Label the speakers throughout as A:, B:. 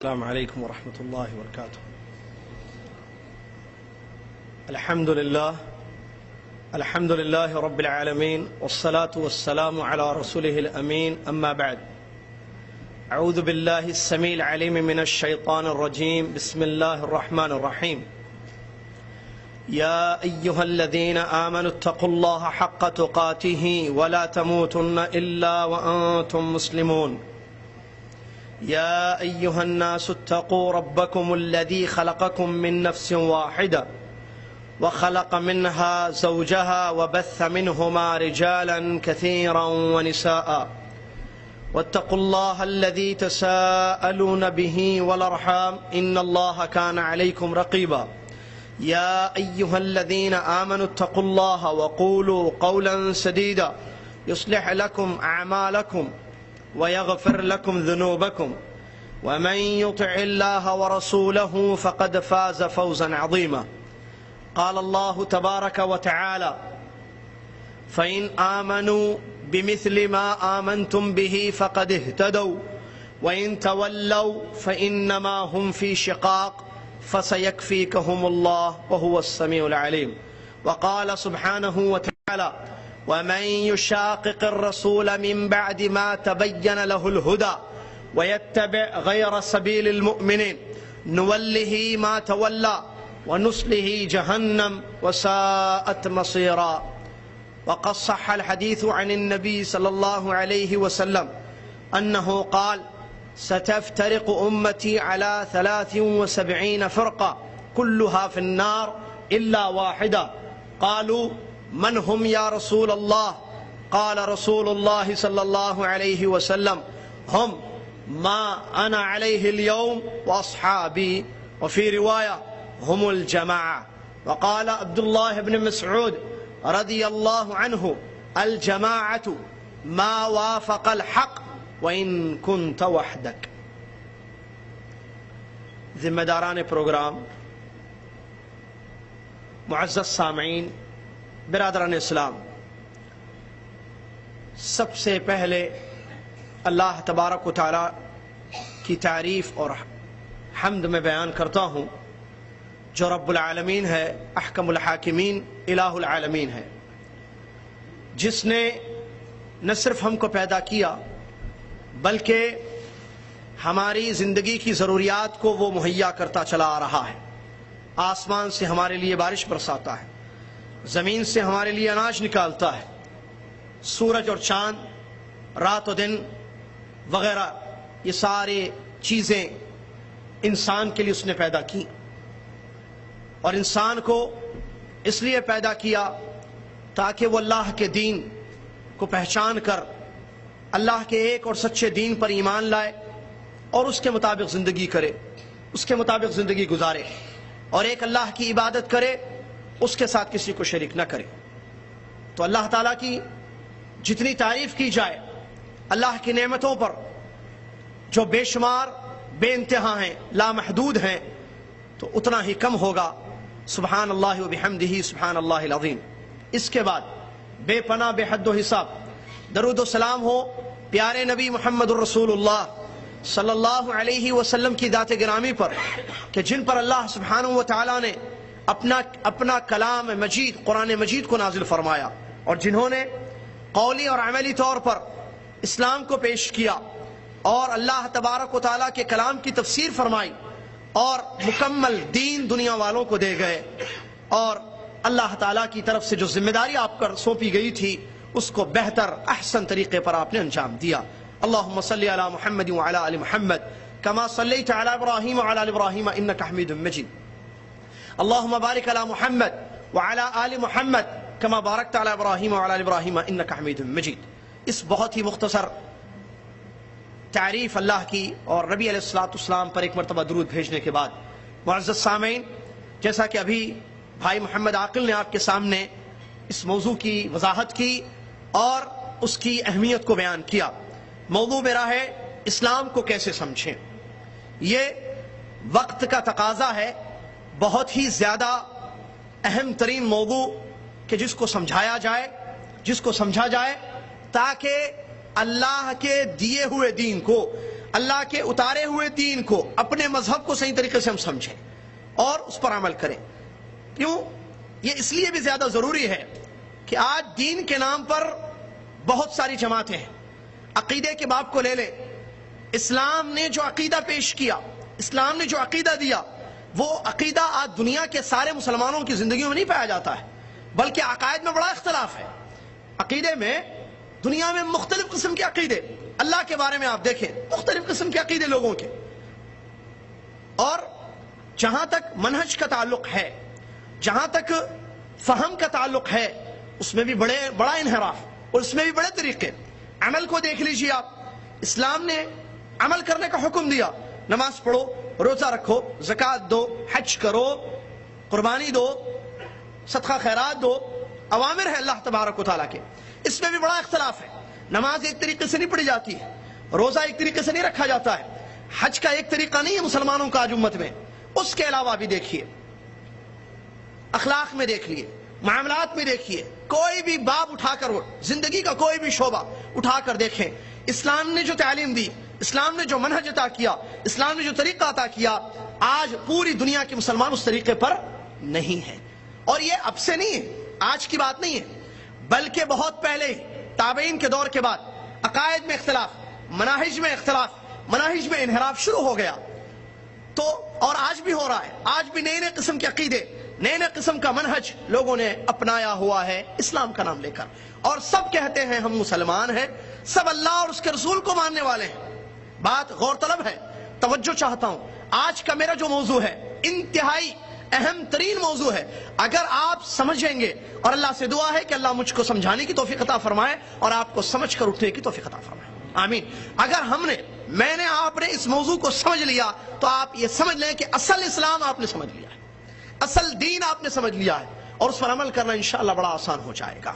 A: السلام عليكم ورحمة الله وبركاته. الحمد لله رب العالمين، والصلاة والسلام على رسوله الأمين، أما بعد. أعوذ بالله السميع العليم من الشيطان الرجيم. بسم الله الرحمن الرحيم. يا أيها الذين آمنوا اتقوا الله حق تقاته ولا تموتن إلا وأنتم مسلمون. يا أيها الناس اتقوا ربكم الذي خلقكم من نفس واحدة وخلق منها زوجها وبث منهما رجالا كثيرا ونساء واتقوا الله الذي تساءلون به والأرحام إن الله كان عليكم رقيبا. يا أيها الذين آمنوا اتقوا الله وقولوا قولا سديدا يصلح لكم أعمالكم ويغفر لكم ذنوبكم ومن يطع الله ورسوله فقد فاز فوزا عظيما. قال الله تبارك وتعالى: فإن آمنوا بمثل ما آمنتم به فقد اهتدوا وإن تولوا فإنما هم في شقاق فسيكفيكهم الله وهو السميع العليم. وقال سبحانه وتعالى: ومن يشاقق الرسول من بعد ما تبين له الهدى ويتبع غير سبيل المؤمنين نوله ما تولى ونصله جهنم وساءت مصيرا. وقد صح الحديث عن النبي صلى الله عليه وسلم أنه قال: ستفترق أمتي على 73 فرقة كلها في النار إلا واحدة. قالوا: من هم يا رسول الله؟ قال رسول الله صلى الله عليه وسلم: هم ما أنا عليه اليوم وأصحابي. وفي رواية: هم الجماعة. وقال عبد الله بن مسعود رضي الله عنه: الجماعة ما وافق الحق وإن كنت وحدك. ذمہ داران پروگرام، معزز سامعین، برادران اسلام، سب سے پہلے اللہ تبارک و تعالی کی تعریف اور حمد میں بیان کرتا ہوں جو رب العالمین ہے، احکم الحاکمین، الہ العالمین ہے، جس نے نہ صرف ہم کو پیدا کیا بلکہ ہماری زندگی کی ضروریات کو وہ مہیا کرتا چلا آ رہا ہے۔ آسمان سے ہمارے لیے بارش برساتا ہے، زمین سے ہمارے لیے اناج نکالتا ہے، سورج اور چاند، رات و دن وغیرہ، یہ سارے چیزیں انسان کے لیے اس نے پیدا کی، اور انسان کو اس لیے پیدا کیا تاکہ وہ اللہ کے دین کو پہچان کر اللہ کے ایک اور سچے دین پر ایمان لائے اور اس کے مطابق زندگی کرے، اس کے مطابق زندگی گزارے، اور ایک اللہ کی عبادت کرے، اس کے ساتھ کسی کو شریک نہ کرے۔ تو اللہ تعالیٰ کی جتنی تعریف کی جائے، اللہ کی نعمتوں پر جو بے شمار، بے انتہا ہیں، لامحدود ہیں، تو اتنا ہی کم ہوگا۔ سبحان اللہ و بحمدہ سبحان اللہ العظیم۔ اس کے بعد بے پناہ، بے حد و حساب درود و سلام ہو پیارے نبی محمد الرسول اللہ صلی اللہ علیہ وسلم کی ذات گرامی پر، کہ جن پر اللہ سبحانہ و تعالیٰ نے اپنا کلام مجید، قرآن مجید کو نازل فرمایا، اور جنہوں نے قولی اور عملی طور پر اسلام کو پیش کیا اور اللہ تبارک و تعالیٰ کے کلام کی تفسیر فرمائی اور مکمل دین دنیا والوں کو دے گئے، اور اللہ تعالیٰ کی طرف سے جو ذمہ داری آپ پر سونپی گئی تھی اس کو بہتر، احسن طریقے پر آپ نے انجام دیا۔ اللہم صلی علی محمد وعلی آل محمد کما صلیت علی ابراہیم وعلی آل ابراہیم انک حمید مجید۔ اللہم بارک علی محمد وعلی آل محمد کما بارکت علی ابراہیم وعلی آل ابراہیم انک حمید مجید۔ اس بہت ہی مختصر تعریف اللہ کی اور نبی علیہ السلام پر ایک مرتبہ درود بھیجنے کے بعد، معزز سامعین، جیسا کہ ابھی بھائی محمد عاقل نے آپ کے سامنے اس موضوع کی وضاحت کی اور اس کی اہمیت کو بیان کیا، موضوع میرا ہے اسلام کو کیسے سمجھیں۔ یہ وقت کا تقاضا ہے، بہت ہی زیادہ اہم ترین موضوع کہ جس کو سمجھایا جائے، جس کو سمجھا جائے، تاکہ اللہ کے دیے ہوئے دین کو، اللہ کے اتارے ہوئے دین کو، اپنے مذہب کو صحیح طریقے سے ہم سمجھیں اور اس پر عمل کریں۔ کیوں؟ یہ اس لیے بھی زیادہ ضروری ہے کہ آج دین کے نام پر بہت ساری جماعتیں ہیں۔ عقیدے کے باب کو لے لیں، اسلام نے جو عقیدہ پیش کیا، اسلام نے جو عقیدہ دیا، وہ عقیدہ آج دنیا کے سارے مسلمانوں کی زندگیوں میں نہیں پایا جاتا ہے، بلکہ عقائد میں بڑا اختلاف ہے۔ عقیدے میں دنیا میں مختلف قسم کے عقیدے، اللہ کے بارے میں آپ دیکھیں مختلف قسم کے عقیدے لوگوں کے، اور جہاں تک منہج کا تعلق ہے، جہاں تک فہم کا تعلق ہے، اس میں بھی بڑا انحراف اور اس میں بھی بڑے طریقے۔ عمل کو دیکھ لیجیے آپ، اسلام نے عمل کرنے کا حکم دیا، نماز پڑھو، روزہ رکھو، زکوٰۃ دو، حج کرو، قربانی دو، صدقہ خیرات دو، اوامر ہے اللہ تبارک و تعالیٰ کے۔ اس میں بھی بڑا اختلاف ہے، نماز ایک طریقے سے نہیں پڑھی جاتی ہے، روزہ ایک طریقے سے نہیں رکھا جاتا ہے، حج کا ایک طریقہ نہیں ہے مسلمانوں کا آج امت میں۔ اس کے علاوہ بھی دیکھیے، اخلاق میں دیکھ لیے، معاملات میں دیکھیے، کوئی بھی باب اٹھا کر، زندگی کا کوئی بھی شعبہ اٹھا کر دیکھیں، اسلام نے جو تعلیم دی، اسلام نے جو منہج عطا کیا، اسلام نے جو طریقہ عطا کیا، آج پوری دنیا کے مسلمان اس طریقے پر نہیں ہے۔ اور یہ اب سے نہیں ہے، آج کی بات نہیں ہے، بلکہ بہت پہلے تابعین کے دور کے بعد عقائد میں اختلاف، مناہج میں اختلاف، مناہج میں انحراف شروع ہو گیا۔ تو اور آج بھی ہو رہا ہے، آج بھی نئے نئے قسم کے عقیدے، نئے نئے قسم کا منہج لوگوں نے اپنایا ہوا ہے اسلام کا نام لے کر، اور سب کہتے ہیں ہم مسلمان ہیں، سب اللہ اور اس کے رسول کو ماننے والے ہیں۔ بات غور طلب ہے، توجہ چاہتا ہوں، آج کا میرا جو موضوع ہے انتہائی اہم ترین موضوع ہے۔ اگر آپ سمجھیں گے، اور اللہ سے دعا ہے کہ اللہ مجھ کو سمجھانے کی توفیق عطا فرمائے اور آپ کو سمجھ کر اٹھنے کی توفیق عطا فرمائے، آمین۔ اگر میں نے آپ نے اس موضوع کو سمجھ لیا تو آپ یہ سمجھ لیں کہ اصل اسلام آپ نے سمجھ لیا ہے، اصل دین آپ نے سمجھ لیا ہے، اور اس پر عمل کرنا انشاءاللہ بڑا آسان ہو جائے گا۔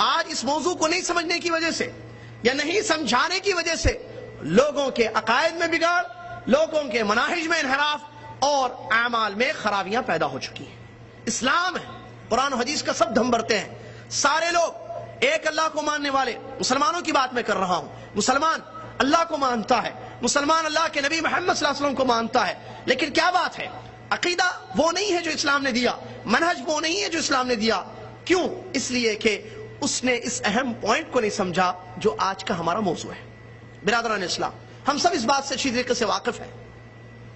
A: آج اس موضوع کو نہیں سمجھنے کی وجہ سے یا نہیں سمجھانے کی وجہ سے لوگوں کے عقائد میں بگاڑ، لوگوں کے مناہج میں انحراف اور اعمال میں خرابیاں پیدا ہو چکی ہیں۔ اسلام ہے، قرآن و حدیث کا سب دھم برتے ہیں، سارے لوگ ایک اللہ کو ماننے والے، مسلمانوں کی بات میں کر رہا ہوں، مسلمان اللہ کو مانتا ہے، مسلمان اللہ کے نبی محمد صلی اللہ علیہ وسلم کو مانتا ہے، لیکن کیا بات ہے، عقیدہ وہ نہیں ہے جو اسلام نے دیا، منہج وہ نہیں ہے جو اسلام نے دیا۔ کیوں؟ اس لیے کہ اس نے اس اہم پوائنٹ کو نہیں سمجھا جو آج کا ہمارا موضوع ہے۔ برادران اسلام، ہم سب اس بات سے اچھی طریقے سے واقف ہیں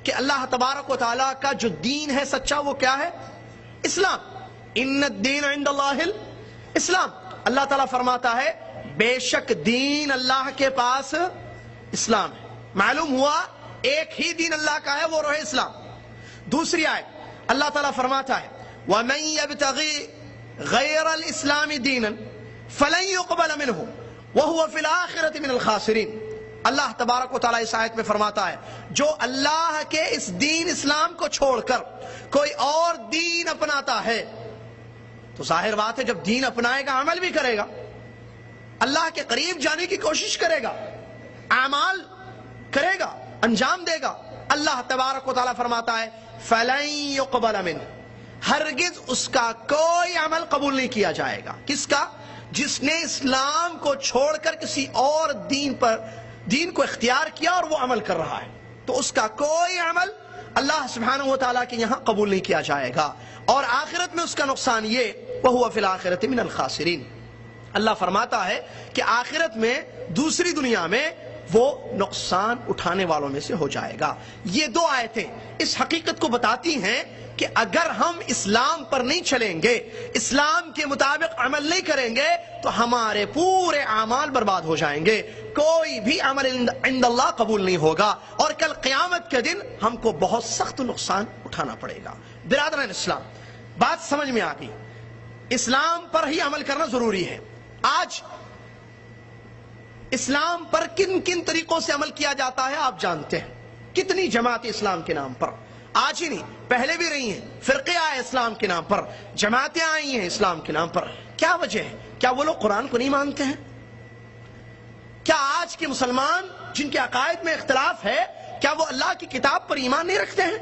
A: کہ اللہ تبارک و تعالیٰ کا جو دین ہے سچا، وہ کیا ہے؟ اسلام۔ ان الدین عند اللہ الاسلام۔ اللہ تعالیٰ فرماتا ہے بے شک دین اللہ کے پاس اسلام ہے۔ معلوم ہوا ایک ہی دین اللہ کا ہے، وہ رہے اسلام۔ دوسری آیت اللہ تعالیٰ فرماتا ہے وَمَن يَبْتَغِي غَيْرَ الْإِسْلَامِ دِينًا فَلَن يُقْبَلَ مِنْهُ وَهُوَ فِي الْآخِرَةِ مِنَ الْخَاسِرِينَ۔ اللہ تبارک و تعالیٰ اس آیت میں فرماتا ہے جو اللہ کے اس دین اسلام کو چھوڑ کر کوئی اور دین اپناتا ہے، تو ظاہر بات ہے جب دین اپنائے گا عمل بھی کرے گا، اللہ کے قریب جانے کی کوشش کرے گا، اعمال کرے گا، انجام دے گا۔ اللہ تبارک و تعالیٰ فرماتا ہے فَلَن يُقْبَلَ مِنْهُ، ہرگز اس کا کوئی عمل قبول نہیں کیا جائے گا۔ کس کا؟ جس نے اسلام کو چھوڑ کر کسی اور دین کو اختیار کیا اور وہ عمل کر رہا ہے، تو اس کا کوئی عمل اللہ سبحانہ و تعالیٰ کے یہاں قبول نہیں کیا جائے گا، اور آخرت میں اس کا نقصان یہ وَهُوَ فِي الْآخِرَةِ مِنَ الْخَاسِرِينَ۔ اللہ فرماتا ہے کہ آخرت میں، دوسری دنیا میں، وہ نقصان اٹھانے والوں میں سے ہو جائے گا۔ یہ دو آیتیں اس حقیقت کو بتاتی ہیں کہ اگر ہم اسلام پر نہیں چلیں گے، اسلام کے مطابق عمل نہیں کریں گے، تو ہمارے پورے اعمال برباد ہو جائیں گے، کوئی بھی عمل عند اللہ قبول نہیں ہوگا، اور کل قیامت کے دن ہم کو بہت سخت نقصان اٹھانا پڑے گا۔ برادران اسلام، بات سمجھ میں آ گئی، اسلام پر ہی عمل کرنا ضروری ہے۔ آج اسلام پر کن کن طریقوں سے عمل کیا جاتا ہے آپ جانتے ہیں، کتنی جماعت اسلام کے نام پر، آج ہی نہیں پہلے بھی رہی ہیں، فرقے آئے اسلام کے نام پر، جماعتیں آئی ہیں اسلام کے نام پر۔ کیا وجہ ہے؟ کیا وہ لوگ قرآن کو نہیں مانتے ہیں؟ کیا آج کے مسلمان جن کے عقائد میں اختلاف ہے، کیا وہ اللہ کی کتاب پر ایمان نہیں رکھتے ہیں؟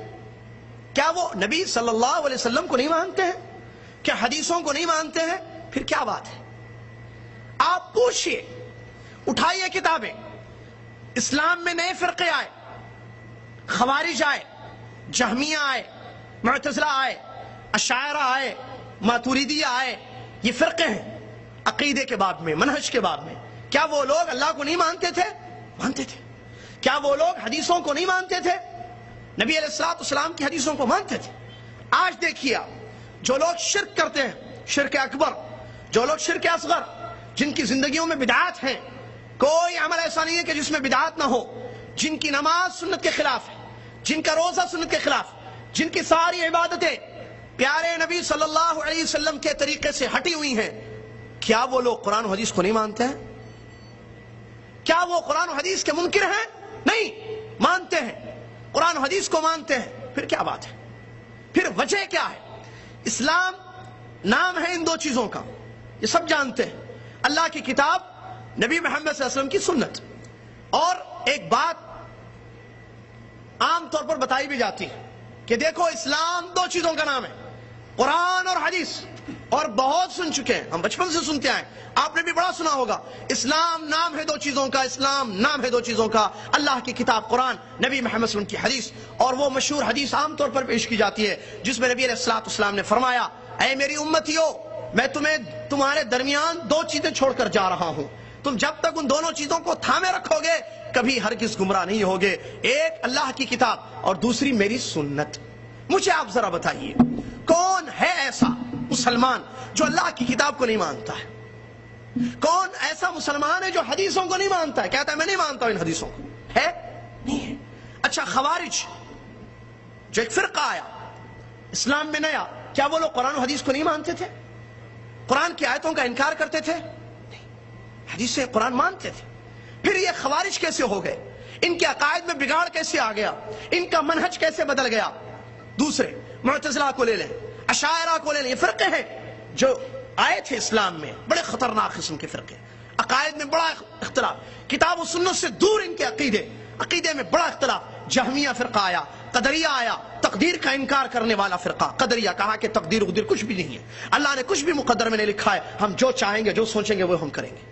A: کیا وہ نبی صلی اللہ علیہ وسلم کو نہیں مانتے ہیں؟ کیا حدیثوں کو نہیں مانتے ہیں؟ پھر کیا بات ہے؟ آپ پوچھئے، اٹھائیے کتابیں، اسلام میں نئے فرقے آئے، خوارج آئے، جہمیہ آئے، معتزلہ آئے، اشاعرہ آئے، ماتوریدیہ آئے. یہ فرقے ہیں عقیدے کے باب میں، منہج کے باب میں. کیا وہ لوگ اللہ کو نہیں مانتے تھے؟ مانتے تھے. کیا وہ لوگ حدیثوں کو نہیں مانتے تھے؟ نبی علیہ الصلوۃ والسلام کی حدیثوں کو مانتے تھے. آج دیکھیے آپ، جو لوگ شرک کرتے ہیں، شرک اکبر، جو لوگ شرک اصغر، جن کی زندگیوں میں بدعات ہیں، کوئی عمل ایسا نہیں ہے کہ جس میں بدعات نہ ہو، جن کی نماز سنت کے خلاف ہے، جن کا روزہ سنت کے خلاف، جن کی ساری عبادتیں پیارے نبی صلی اللہ علیہ وسلم کے طریقے سے ہٹی ہوئی ہیں، کیا وہ لوگ قرآن و حدیث کو نہیں مانتے ہیں؟ کیا وہ قرآن و حدیث کے منکر ہیں؟ نہیں، مانتے ہیں، قرآن و حدیث کو مانتے ہیں. پھر کیا بات ہے؟ پھر وجہ کیا ہے؟ اسلام نام ہے ان دو چیزوں کا، یہ سب جانتے ہیں، اللہ کی کتاب، نبی محمد صلی اللہ علیہ وسلم کی سنت. اور ایک بات عام طور پر بتائی بھی جاتی ہے کہ دیکھو اسلام دو چیزوں کا نام ہے، قرآن اور حدیث. اور بہت سن چکے ہیں، ہم بچپن سے سنتے آئے، آپ نے بھی بڑا سنا ہوگا، اسلام نام ہے دو چیزوں کا، اسلام نام ہے دو چیزوں کا، اللہ کی کتاب قرآن، نبی محمد صلی اللہ علیہ وسلم کی حدیث. اور وہ مشہور حدیث عام طور پر پیش کی جاتی ہے جس میں نبی علیہ الصلوۃ والسلام نے فرمایا، اے میری امتیو، میں تمہیں تمہارے درمیان دو چیزیں چھوڑ کر جا رہا ہوں، تم جب تک ان دونوں چیزوں کو تھامے رکھو گے کبھی ہرگز گمراہ نہیں ہوگے. ایک اللہ کی کتاب اور دوسری میری سنت. مجھے آپ ذرا بتائیے، کون ہے ایسا مسلمان جو اللہ کی کتاب کو نہیں مانتا ہے؟ کون ایسا مسلمان ہے جو حدیثوں کو نہیں مانتا ہے؟ کہتا ہے میں نہیں مانتا ہوں ان حدیثوں کو. ہے؟ نہیں ہے. اچھا، خوارج جو ایک فرقہ آیا اسلام میں نیا، کیا وہ لوگ قرآن و حدیث کو نہیں مانتے تھے؟ قرآن کی آیتوں کا انکار کرتے تھے؟ نہیں، حدیث سے قرآن مانتے تھے. پھر یہ خوارج کیسے ہو گئے؟ ان کے عقائد میں بگاڑ کیسے آ گیا؟ ان کا منہج کیسے بدل گیا؟ دوسرے معتزلہ کو لے لیں، اشاعرہ کو لے لیں، یہ فرقے ہیں جو آئے تھے اسلام میں، بڑے خطرناک قسم کے فرقے، عقائد میں بڑا اختلاف، کتاب و سنت سے دور ان کے عقیدے میں بڑا اختلاف. جہمیہ فرقہ آیا، قدریہ آیا، تقدیر کا انکار کرنے والا فرقہ. قدریہ کہا کہ تقدیر وقدیر کچھ بھی نہیں ہے، اللہ نے کچھ بھی مقدر میں نہیں لکھا ہے، ہم جو چاہیں گے جو سوچیں گے وہ ہم کریں گے.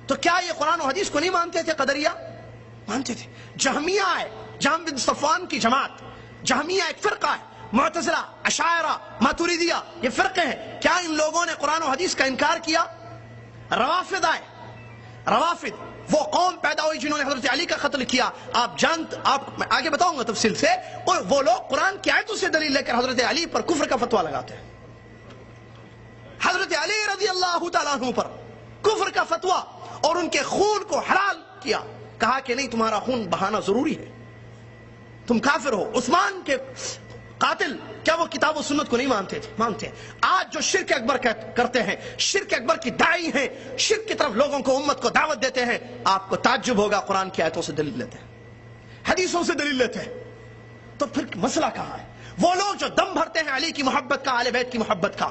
A: تو کیا یہ قرآن و حدیث کو نہیں مانتے تھے؟ قدریہ مانتے تھے. جہمیہ آئے، جہم بن صفوان کی جماعت، جہمیہ ایک فرقہ ہے. معتزلہ، اشاعرہ، ماتوریدیہ، یہ فرقے ہیں. کیا ان لوگوں نے قرآن و حدیث کا انکار کیا؟ روافض آئے. روافض وہ قوم پیدا ہوئی جنہوں نے حضرت علی کا قتل کیا. آپ میں آگے بتاؤں گا تفصیل سے. اور وہ لوگ قرآن کی آیتوں سے دلیل لے کر حضرت علی پر کفر کا فتویٰ لگاتے ہیں. حضرت علی رضی اللہ تعالیٰ عنہ پر کفر کا فتویٰ اور ان کے خون کو حلال کیا. کہا کہ نہیں، تمہارا خون بہانا ضروری ہے، تم کافر ہو. عثمان کے قاتل، کیا وہ کتاب و سنت کو نہیں مانتے تھے؟ مانتے ہیں. آج جو شرک اکبر کرتے ہیں، شرک اکبر کی داعی ہیں، شرک کی طرف لوگوں کو، امت کو دعوت دیتے ہیں، آپ کو تعجب ہوگا، قرآن کی آیتوں سے دلیل لیتے ہیں، حدیثوں سے دلیل لیتے ہیں. تو پھر مسئلہ کہاں ہے؟ وہ لوگ جو دم بھرتے ہیں علی کی محبت کا، اہل بیت کی محبت کا،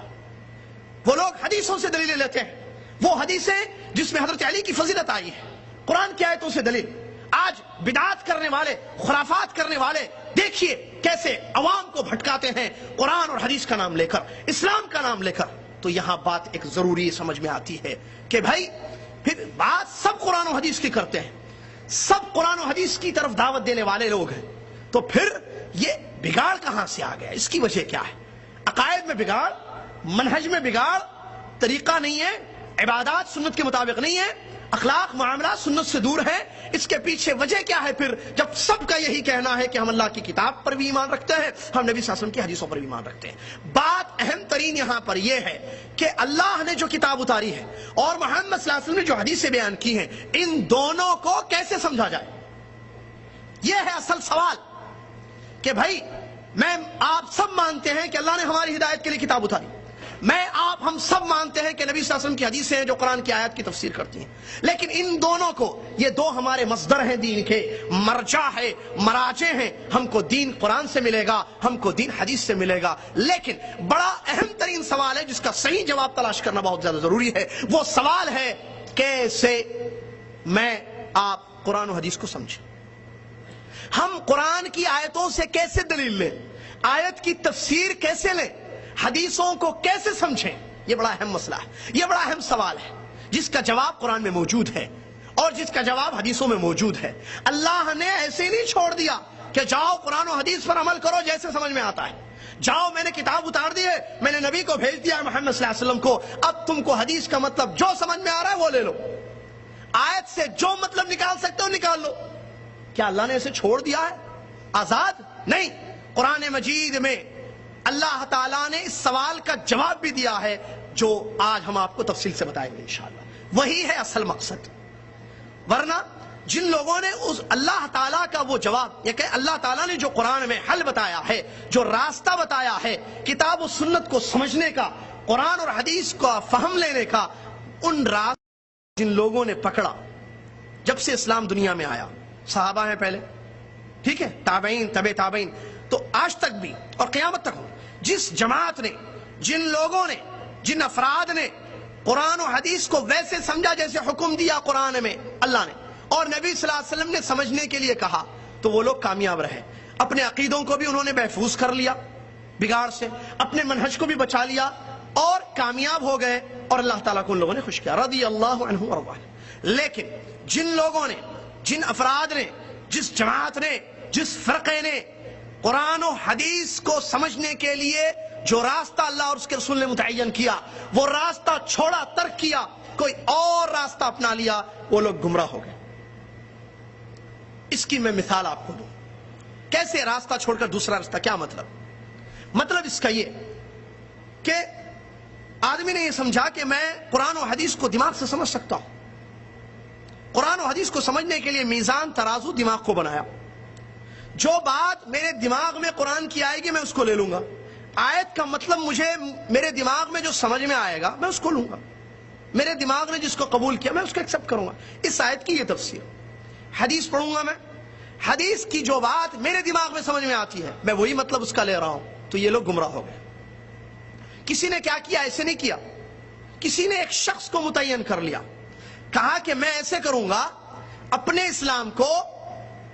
A: وہ لوگ حدیثوں سے دلیل لیتے ہیں. وہ حدیثیں جس میں حضرت علی کی فضیلت آئی ہے، قرآن کی آیتوں سے دلیل. آج بدعات کرنے والے، خرافات کرنے والے، دیکھیے کیسے عوام کو بھٹکاتے ہیں قرآن اور حدیث کا نام لے کر، اسلام کا نام لے کر. تو یہاں بات ایک ضروری سمجھ میں آتی ہے کہ بھائی پھر بات سب قرآن و حدیث کی کرتے ہیں، سب قرآن و حدیث کی طرف دعوت دینے والے لوگ ہیں، تو پھر یہ بگاڑ کہاں سے آ گیا؟ اس کی وجہ کیا ہے؟ عقائد میں بگاڑ، منہج میں بگاڑ، طریقہ نہیں ہے، عبادات سنت کے مطابق نہیں ہے، اخلاق معاملات سنت سے دور ہے. اس کے پیچھے وجہ کیا ہے؟ پھر جب سب کا یہی کہنا ہے کہ ہم اللہ کی کتاب پر بھی ایمان رکھتے ہیں، ہم نبی صلی اللہ علیہ وسلم کی حدیثوں پر بھی ایمان رکھتے ہیں. بات اہم ترین یہاں پر یہ ہے کہ اللہ نے جو کتاب اتاری ہے اور محمد صلی اللہ علیہ وسلم نے جو حدیثیں بیان کی ہیں، ان دونوں کو کیسے سمجھا جائے؟ یہ ہے اصل سوال. کہ بھائی آپ سب مانتے ہیں کہ اللہ نے ہماری ہدایت کے لیے کتاب اتاری، ہم سب مانتے ہیں کہ نبی صلی اللہ علیہ وسلم کی حدیثیں ہیں جو قرآن کی آیات کی تفسیر کرتی ہیں، لیکن ان دونوں کو، یہ دو ہمارے مصدر ہیں دین کے، مرجع ہے، مراجع ہیں. ہم کو دین قرآن سے ملے گا، ہم کو دین حدیث سے ملے گا. لیکن بڑا اہم ترین سوال ہے جس کا صحیح جواب تلاش کرنا بہت زیادہ ضروری ہے. وہ سوال ہے کیسے آپ قرآن و حدیث کو سمجھیں؟ ہم قرآن کی آیتوں سے کیسے دلیل لیں؟ آیت کی تفسیر کیسے لیں؟ حدیثوں کو کیسے سمجھیں؟ یہ بڑا اہم مسئلہ ہے، یہ بڑا اہم سوال ہے جس کا جواب قرآن میں موجود ہے اور جس کا جواب حدیثوں میں موجود ہے۔ اللہ نے ایسے نہیں چھوڑ دیا کہ جاؤ قرآن و حدیث پر عمل کرو جیسے سمجھ میں آتا ہے، جاؤ میں نے کتاب اتار دی ہے، میں نے نبی کو بھیج دیا ہے محمد صلی اللہ علیہ وسلم کو، اب تم کو حدیث کا مطلب جو سمجھ میں آ رہا ہے وہ لے لو، آیت سے جو مطلب نکال سکتے ہو نکال لو۔ کیا اللہ نے اسے چھوڑ دیا ہے آزاد؟ نہیں، قرآن مجید میں اللہ تعالیٰ نے اس سوال کا جواب بھی دیا ہے جو آج ہم آپ کو تفصیل سے بتائیں گے انشاءاللہ۔ وہی ہے اصل مقصد، ورنہ جن لوگوں نے اس اللہ تعالیٰ کا وہ جواب، یہ کہ اللہ تعالیٰ نے جو قرآن میں حل بتایا ہے، جو راستہ بتایا ہے کتاب و سنت کو سمجھنے کا، قرآن اور حدیث کا فہم لینے کا، ان راستہ جن لوگوں نے پکڑا جب سے اسلام دنیا میں آیا، صحابہ ہیں پہلے، ٹھیک ہے، تابعین، تبع تابعین، تو آج تک بھی اور قیامت تک ہو، جس جماعت نے، جن لوگوں نے، جن افراد نے قرآن و حدیث کو ویسے سمجھا جیسے حکم دیا قرآن میں اللہ نے اور نبی صلی اللہ علیہ وسلم نے سمجھنے کے لیے کہا، تو وہ لوگ کامیاب رہے۔ اپنے عقیدوں کو بھی انہوں نے محفوظ کر لیا بگاڑ سے، اپنے منہج کو بھی بچا لیا اور کامیاب ہو گئے، اور اللہ تعالیٰ کو ان لوگوں نے خوش کیا، رضی اللہ عنہ ورضوا عنہ۔ لیکن جن لوگوں نے، جن افراد نے، جس جماعت نے، جس فرقے نے قرآن و حدیث کو سمجھنے کے لیے جو راستہ اللہ اور اس کے رسول نے متعین کیا، وہ راستہ چھوڑا، ترک کیا، کوئی اور راستہ اپنا لیا، وہ لوگ گمراہ ہو گئے۔ اس کی میں مثال آپ کو دوں، کیسے راستہ چھوڑ کر دوسرا راستہ، کیا مطلب اس کا یہ کہ آدمی نے یہ سمجھا کہ میں قرآن و حدیث کو دماغ سے سمجھ سکتا ہوں، قرآن و حدیث کو سمجھنے کے لیے میزان ترازو دماغ کو بنایا، جو بات میرے دماغ میں قرآن کی آئے گی میں اس کو لے لوں گا، آیت کا مطلب مجھے میرے دماغ میں جو سمجھ میں آئے گا میں اس کو لوں گا، میرے دماغ نے جس کو قبول کیا میں اس کو ایکسپٹ کروں گا۔ اس آیت کی یہ تفسیر، حدیث پڑھوں گا میں، حدیث کی جو بات میرے دماغ میں سمجھ میں آتی ہے میں وہی مطلب اس کا لے رہا ہوں، تو یہ لوگ گمراہ ہو گئے۔ کسی نے کیا کیا؟ ایسے نہیں کیا، کسی نے ایک شخص کو متعین کر لیا، کہا کہ میں ایسے کروں گا، اپنے اسلام کو،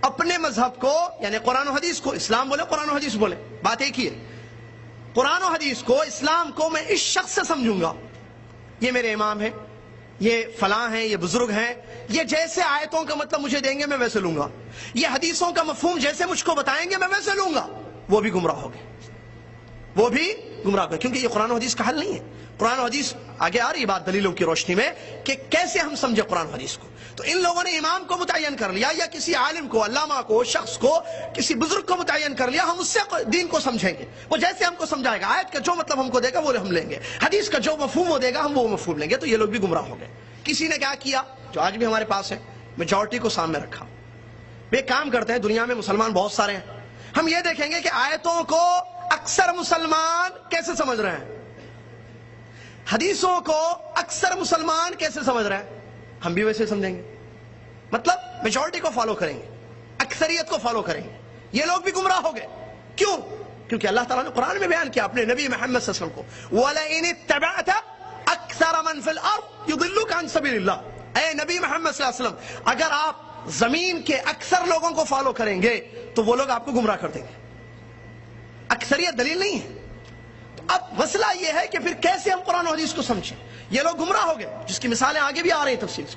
A: اپنے مذہب کو، یعنی قرآن و حدیث کو، اسلام بولے قرآن و حدیث بولے بات ایک ہی ہے، قرآن و حدیث کو، اسلام کو میں اس شخص سے سمجھوں گا، یہ میرے امام ہیں، یہ فلاں ہیں، یہ بزرگ ہیں، یہ جیسے آیتوں کا مطلب مجھے دیں گے میں ویسے لوں گا، یہ حدیثوں کا مفہوم جیسے مجھ کو بتائیں گے میں ویسے لوں گا۔ وہ بھی گمراہ ہو گئے، وہ بھی گمراہ ہو گئے، کیونکہ یہ قرآن و حدیث کا حل نہیں ہے۔ قرآن و حدیث آگے آ رہی بات دلیلوں کی روشنی میں کہ کیسے ہم سمجھے قرآن و حدیث کو۔ تو ان لوگوں نے امام کو متعین کر لیا، یا کسی عالم کو، علامہ کو، شخص کو، کسی بزرگ کو متعین کر لیا، ہم اس سے دین کو سمجھیں گے، وہ جیسے ہم کو سمجھائے گا، آیت کا جو مطلب ہم کو دے گا وہ ہم لیں گے، حدیث کا جو مفہوم وہ دے گا ہم وہ مفہوم لیں گے۔ تو یہ لوگ بھی گمراہ ہو گئے۔ کسی نے کیا کیا جو آج بھی ہمارے پاس ہے، میجورٹی کو سامنے رکھا، وہ کام کرتے ہیں، دنیا میں مسلمان بہت سارے ہیں، ہم یہ دیکھیں گے کہ آیتوں کو اکثر مسلمان کیسے سمجھ رہے ہیں، حدیثوں کو اکثر مسلمان کیسے سمجھ رہے ہیں، ہم بھی ویسے سمجھیں گے، مطلب میجورٹی کو فالو کریں گے، اکثریت کو فالو کریں گے۔ یہ لوگ بھی گمراہ ہو گئے، کیوں؟ کیونکہ اللہ تعالیٰ نے قرآن میں بیان کیا اپنے نبی محمد صلی اللہ علیہ وسلم کو، وَلَئِنِ اتَّبَعْتَ أَكْثَرَ مَنْ فِي الْأَرْضِ يُضِلُّكَ عَنْ سَبِيلِ اللَّهِ، اے نبی محمد صلی اللہ علیہ وسلم، اگر آپ زمین کے اکثر لوگوں کو فالو کریں گے تو وہ لوگ آپ کو گمراہ کر دیں گے۔ اکثریت دلیل نہیں ہے۔ اب مسئلہ یہ ہے کہ پھر کیسے ہم قرآن و حدیث کو سمجھیں؟ یہ لوگ گمراہ ہو گئے، جس کی مثالیں آگے بھی آ رہی ہیں تفصیل سے،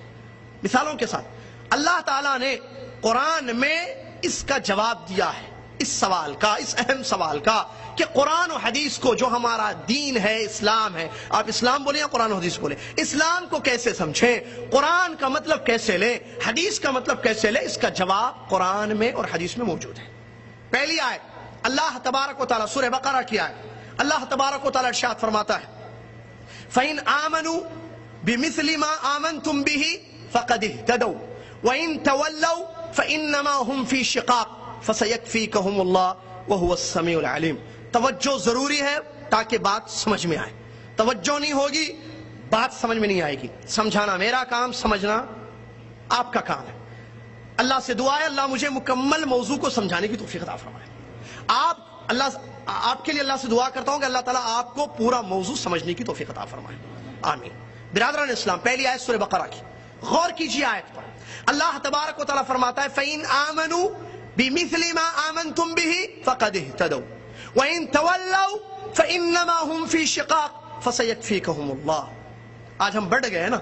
A: مثالوں کے ساتھ۔ اللہ تعالیٰ نے قرآن میں اس کا جواب دیا ہے، اس سوال کا، اس اہم سوال کا کہ قرآن و حدیث کو، جو ہمارا دین ہے، اسلام ہے، آپ اسلام بولیں یا قرآن و حدیث بولیں، اسلام کو کیسے سمجھیں، قرآن کا مطلب کیسے لیں، حدیث کا مطلب کیسے لیں، اس کا جواب قرآن میں اور حدیث میں موجود ہے۔ پہلی آیت اللہ تبارک و تعالیٰ، سورہ بقرہ کی آیت، اللہ تبارک و تعالیٰ ارشاد فرماتا ہے فَإِنْ آمَنُوا بِمِثْلِ مَا آمَنْتُمْ بِهِ فَقَدِ اهْتَدَوْا وَإِنْ تَوَلَّوْا فَإِنَّمَا هُمْ فِي شِقَاقٍ فَسَيَكْفِيكَهُمُ اللَّهُ وَهُوَ السَّمِيعُ الْعَلِيمُ۔ توجہ ضروری ہے تاکہ بات سمجھ میں آئے، توجہ نہیں ہوگی بات سمجھ میں نہیں آئے گی۔ سمجھانا میرا کام، سمجھنا آپ کا کام ہے۔ اللہ سے دعا ہے اللہ مجھے مکمل موضوع کو سمجھانے کی توفیق عطا فرمائے۔ آپ کے لیے اللہ سے دعا کرتا ہوں کہ اللہ تعالیٰ آپ کو پورا موضوع سمجھنے کی توفیق عطا فرمائے، آمین۔ برادران اسلام، پہلی آیت سورہ بقرہ کی، غور کیجیے آیت پر۔ اللہ تبارک و تعالیٰ فرماتا ہے فَإِنْ آمَنُوا بِمِثْلِ مَا آمَنْتُمْ بِهِ فَقَدِ اهْتَدَوْا وَإِنْ تَوَلَّوْا فَإِنَّمَا هُمْ فِي شِقَاقٍ فَسَيَكْفِيكَهُمُ اللَّهُ۔ آج ہم بڑھ گئے ہیں نا،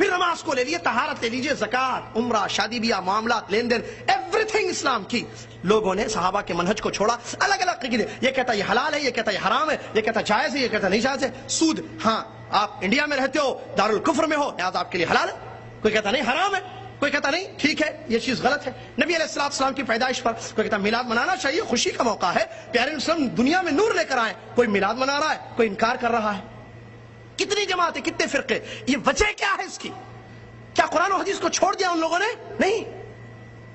A: پھر نماز کو لے لیے، طہارت لے لیجیے، زکات، عمرہ، شادی بیاہ، معاملات، لین دین، ایوری تھنگ اسلام کی لوگوں نے صحابہ کے منہج کو چھوڑا، الگ الگ عقیدے، یہ کہتا یہ حلال ہے، یہ کہتا یہ حرام ہے، یہ کہتا جائز ہے، یہ کہتا نہیں جائز ہے۔ سود، ہاں آپ انڈیا میں رہتے ہو، دارالکفر میں ہو، لہٰذا آپ کے لیے حلال ہے، کوئی کہتا نہیں حرام ہے، کوئی کہتا نہیں ٹھیک ہے یہ چیز غلط ہے۔ نبی علیہ السلام کی پیدائش پر کوئی کہتا میلاد منانا چاہیے، خوشی کا موقع ہے، پیارے اسلام دنیا میں نور لے کر آئے، کوئی میلاد منا رہا ہے، کوئی انکار کر رہا ہے۔ کتنی جماعتیں، کتنے فرقے، یہ وجہ کیا ہے اس کی؟ کیا قرآن و حدیث کو چھوڑ دیا ان لوگوں نے؟ نہیں،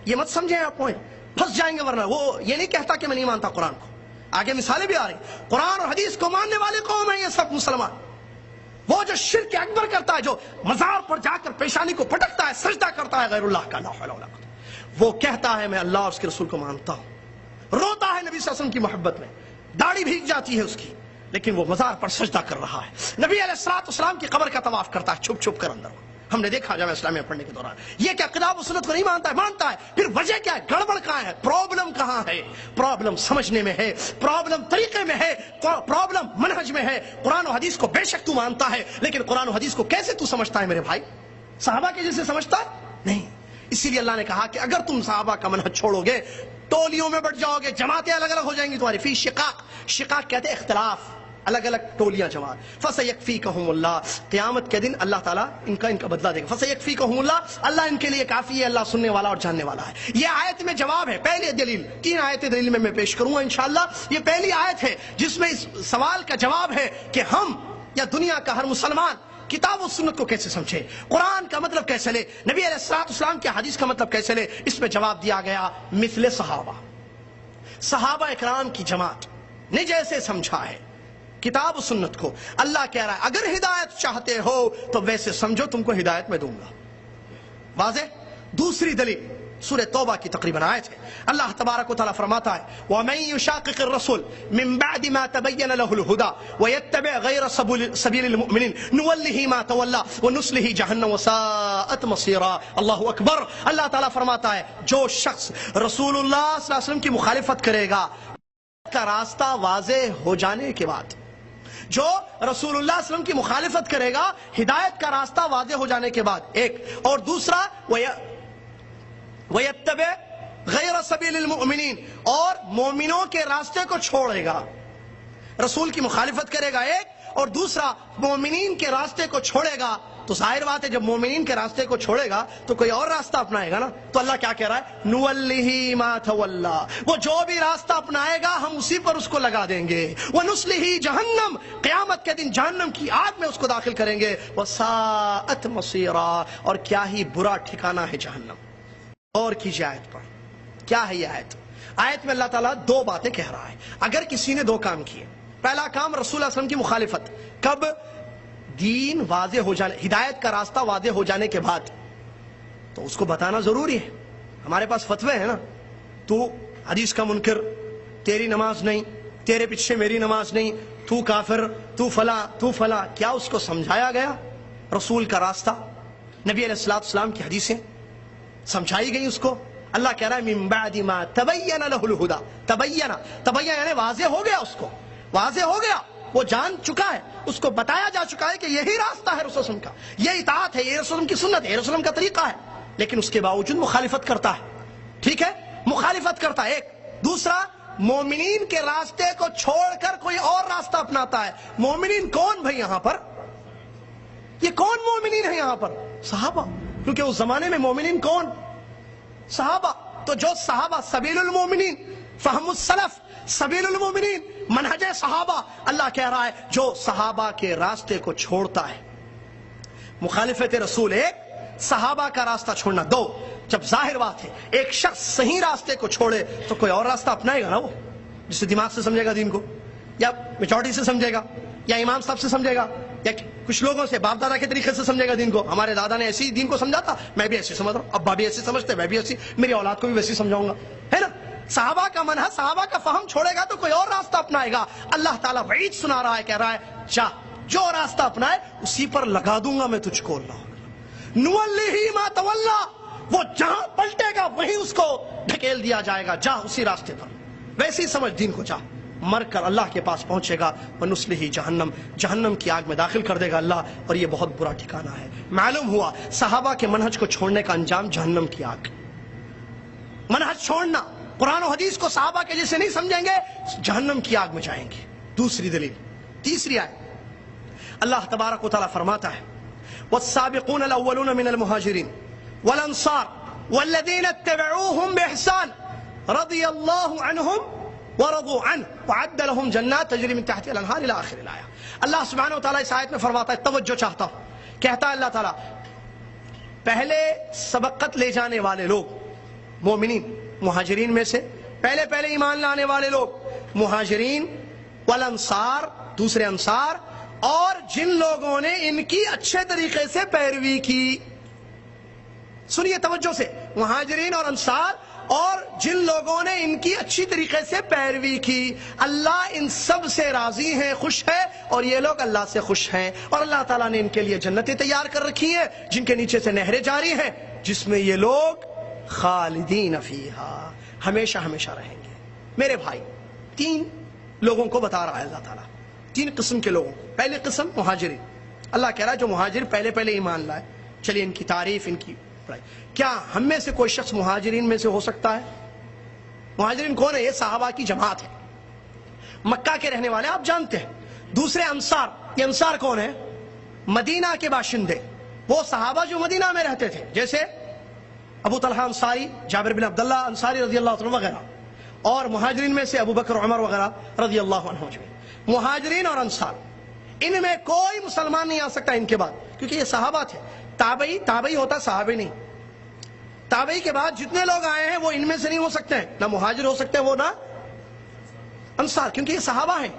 A: یہ مت سمجھیں آپ پوائنٹ، پھنس جائیں گے، ورنہ وہ یہ نہیں کہتا کہ میں نہیں مانتا قرآن کو، آگے مثالیں بھی آ رہی، قرآن اور حدیث کو ماننے والے قوم ہیں یہ سب مسلمان۔ وہ جو شرک اکبر کرتا ہے، جو مزار پر جا کر پیشانی کو پٹکتا ہے، سجدہ کرتا ہے غیر اللہ کا، لا حول ولا قوت، وہ کہتا ہے میں اللہ اور اس کے رسول کو مانتا ہوں، روتا ہے نبی صلی اللہ علیہ وسلم کی محبت میں، داڑھی بھیگ جاتی ہے اس کی، لیکن وہ مزار پر سجدہ کر رہا ہے، نبی علیہ السلام کی قبر کا طواف کرتا ہے چھپ چھپ کر اندر۔ ہم نے دیکھا جامعہ اسلامیہ پڑھنے کے دوران، یہ کیا کتاب و سنت کو نہیں مانتا ہے؟ مانتا ہے۔ پھر وجہ کیا ہے؟ گڑبڑ کہاں ہے؟ پرابلم کہاں ہے؟ پرابلم سمجھنے میں ہے، پرابلم طریقے میں ہے، پرابلم منہج میں ہے۔ قرآن و حدیث کو بے شک تو مانتا ہے، لیکن قرآن و حدیث کو کیسے تو سمجھتا ہے میرے بھائی؟ صحابہ کے جیسے سمجھتا ہے؟ نہیں۔ اسی لیے اللہ نے کہا کہ اگر تم صحابہ کا منہج چھوڑو گے، ٹولیوں میں بٹ جاؤ گے، جماعتیں الگ الگ ہو جائیں گی تمہاری، فی شقاق، شقاق کہتے ہیں اختلاف، الگ الگ ٹولیاں جماعت، فَسَيَكْفِيكَهُمُ اللَّهُ، قیامت کے دن اللہ تعالیٰ ان کا بدلہ دے گا، فَسَيَكْفِيكَهُمُ اللَّهُ، اللہ ان کے لیے کافی ہے، اللہ سننے والا اور جاننے والا ہے۔ یہ آیت میں جواب ہے، پہلی دلیل، 3 آیتیں دلیل میں پیش کروں گا انشاءاللہ۔ یہ پہلی آیت ہے جس میں اس سوال کا جواب ہے کہ ہم یا دنیا کا ہر مسلمان کتاب و سنت کو کیسے سمجھے، قرآن کا مطلب کیسے لے، نبی علیہ السلام کی حدیث کا مطلب کیسے لے۔ اس میں جواب دیا گیا مثل صحابہ اکرام کی جماعت نے جیسے سمجھا ہے کتاب و سنت کو، اللہ کہہ رہا ہے اگر ہدایت چاہتے ہو تو ویسے سمجھو، تم کو ہدایت میں دوں گا۔ واضح؟ دوسری دلیل سورہ توبہ کی تقریباً آیت ہے، اللہ تبارک و تعالیٰ فرماتا ہے وَمَن يُشَاقِقِ الرَّسُولَ مِن بَعْدِ مَا تَبَيَّنَ لَهُ الْهُدَى وَيَتَّبِعْ غَيْرَ سَبِيلِ الْمُؤْمِنِينَ نُوَلِّهِ مَا تَوَلَّى وَنُصْلِهِ جَهَنَّمَ وَسَاءَتْ مَصِيرًا۔ اللہ اکبر۔ اللہ تعالیٰ فرماتا ہے جو شخص رسول اللہ صلی اللہ علیہ وسلم کی مخالفت کرے گا کا راستہ واضح ہو جانے کے بعد، جو رسول اللہ صلی اللہ علیہ وسلم کی مخالفت کرے گا ہدایت کا راستہ واضح ہو جانے کے بعد، ایک، اور دوسرا وَيَتَّبِعْ غَيْرَ سَبِيلِ الْمُؤْمِنِينَ، اور مومنوں کے راستے کو چھوڑے گا، رسول کی مخالفت کرے گا ایک، اور دوسرا مومنین کے راستے کو چھوڑے گا۔ تو ظاہر بات ہے جب مومنین کے راستے کو چھوڑے گا تو کوئی اور راستہ اپنائے گا نا۔ تو اللہ کیا کہہ رہا ہے؟ نُوَلِّهِ مَا تَوَلَّى، وہ جو بھی راستہ اپنائے گا ہم اسی پر اس کو لگا دیں گے، وَنُصْلِهِ جَهَنَّمَ، قیامت کے دن جہنم کی آگ میں اس کو داخل کریں گے، وَسَاءَتْ مَصِيرًا، اور کیا ہی برا ٹھکانہ ہے جہنم۔ اور کیجیے آیت پر، کیا ہے یہ آیت؟ آیت میں اللہ تعالیٰ 2 باتیں کہہ رہا ہے۔ اگر کسی نے 2 کام کیے، پہلا کام رسول اللہ صلی اللہ علیہ وسلم کی مخالفت، کب؟ دین واضح ہو جانے، ہدایت کا راستہ واضح ہو جانے کے بعد، تو اس کو بتانا ضروری ہے۔ ہمارے پاس فتوے ہیں نا، تو حدیث کا منکر، تیری نماز نہیں، تیرے پیچھے میری نماز نہیں، تو کافر، تو فلاں، کیا اس کو سمجھایا گیا رسول کا راستہ؟ نبی علیہ السلام کی حدیثیں سمجھائی گئی اس کو؟ اللہ کہہ رہا ہے من بعد ما تبین لہ الہدی، تبین یعنی واضح ہو گیا، اس کو واضح ہو گیا، وہ جان چکا ہے، اس کو بتایا جا چکا ہے کہ یہی راستہ ہے رسول اللہ کا، یہ اطاعت ہے، یہ رسول اللہ کی سنت ہے، یہ رسول اللہ کا طریقہ ہے، لیکن اس کے باوجود مخالفت کرتا ہے۔ ٹھیک ہے، مخالفت کرتا ہے ایک، دوسرا مومنین کے راستے کو چھوڑ کر کوئی اور راستہ اپناتا ہے۔ مومنین کون بھائی یہاں پر؟ یہ کون مومنین ہے یہاں پر؟ صحابہ، کیونکہ اس زمانے میں مومنین کون؟ صحابہ۔ تو جو صحابہ، سبیل المومنین، فہم السلف، سبیل المومنین، منہج صحابہ، اللہ کہہ رہا ہے جو صحابہ کے راستے کو چھوڑتا ہے، مخالفت رسول ایک، صحابہ کا راستہ چھوڑنا دو۔ جب ظاہر بات ہے ایک شخص صحیح راستے کو چھوڑے تو کوئی اور راستہ اپنائے گا نا، وہ جسے دماغ سے سمجھے گا دین کو، یا میجورٹی سے سمجھے گا، یا امام صاحب سے سمجھے گا، یا کچھ لوگوں سے باپ دادا کے طریقے سے سمجھے گا دین کو۔ ہمارے دادا نے ایسی دین کو سمجھا تھا، میں بھی ایسے سمجھ رہا ہوں، ابا بھی ایسے سمجھتے، میں بھی ایسی، میری اولاد کو بھی ویسے سمجھاؤں گا، ہے نا۔ صحابہ کا منہج، صحابہ کا فہم چھوڑے گا تو کوئی اور راستہ اپنائے گا۔ اللہ تعالیٰ وعید سنا رہا ہے، کہہ رہا ہے جا، جو راستہ اپنائے اسی پر لگا دوں گا میں تجھ کو۔ اللہ نُوَلِّهِ مَا تَوَلَّى، وہ جہاں پلٹے گا وہیں اس کو ڈھکیل دیا جائے گا، جا اسی راستے پر، ویسے ہی سمجھ دین کو، جا مر کر اللہ کے پاس پہنچے گا وَنُصْلِهِ جہنم، جہنم کی آگ میں داخل کر دے گا اللہ، اور یہ بہت برا ٹھکانہ ہے۔ معلوم ہوا صحابہ کے منہج کو چھوڑنے کا انجام جہنم کی آگ۔ منہج چھوڑنا، قرآن و حدیث کو صحابہ کے جیسے نہیں سمجھیں گے، جہنم کی آگ میں جائیں گے۔ دوسری دلیل، تیسری آیت، اللہ تبارک و تعالیٰ فرماتا ہے وَالسَّابِقُونَ الْأَوَّلُونَ مِنَ الْمُهَاجِرِينَ وَالْأَنصَارِ وَالَّذِينَ اتَّبَعُوهُمْ بِإِحْسَانٍ رَضِيَ اللَّهُ عَنْهُمْ وَرَضُوا عَنْهُ وَأَعَدَّ لَهُمْ جَنَّاتٍ تَجْرِي مِن تَحْتِهَا الْأَنْهَارُ إِلَى آخِرِ الآیہ۔ اللہ سبحانہ وتعالیٰ اس آیت میں فرماتا ہے، توجہ چاہتا ہوں، کہتا ہے اللہ تعالیٰ پہلے سبقت لے جانے والے لوگ مومنین، مہاجرین میں سے پہلے ایمان لانے والے لوگ مہاجرین، والانصار دوسرے انصار، اور جن لوگوں نے ان کی اچھے طریقے سے پیروی کی۔ سنیے توجہ سے، مہاجرین اور انصار اور جن لوگوں نے ان کی اچھی طریقے سے پیروی کی، اللہ ان سب سے راضی ہیں، خوش ہے، اور یہ لوگ اللہ سے خوش ہیں، اور اللہ تعالیٰ نے ان کے لیے جنتیں تیار کر رکھی ہیں جن کے نیچے سے نہریں جاری ہیں، جس میں یہ لوگ خالدین فیہا، ہمیشہ ہمیشہ رہیں گے۔ میرے بھائی، تین لوگوں کو بتا رہا ہے اللہ تعالیٰ، تین قسم کے لوگوں کو۔ پہلی قسم مہاجرین، اللہ کہہ رہا ہے جو مہاجر پہلے ایمان لائے، چلیے ان کی تعریف، ان کی پڑھائی۔ کیا ہم میں سے کوئی شخص مہاجرین میں سے ہو سکتا ہے؟ مہاجرین کون ہے؟ یہ صحابہ کی جماعت ہے، مکہ کے رہنے والے، آپ جانتے ہیں۔ دوسرے انصار، یہ انصار کون ہے؟ مدینہ کے باشندے، وہ صحابہ جو مدینہ میں رہتے تھے، جیسے ابو طلحہ انصاری، جابر بن عبداللہ انصاری رضی اللہ عنہ وغیرہ، اور مہاجرین میں سے ابو بکر، عمر وغیرہ رضی اللہ عنہ اجمعین۔ مہاجرین اور انصار، ان میں کوئی مسلمان نہیں آ سکتا ان کے بعد، کیونکہ یہ صحابہ تھے۔ تابعی ہوتا، صحابی نہیں۔ تابعی کے بعد جتنے لوگ آئے ہیں وہ ان میں سے نہیں ہو سکتے ہیں، نہ مہاجر ہو سکتے ہیں وہ، نہ انصار، کیونکہ یہ صحابہ ہیں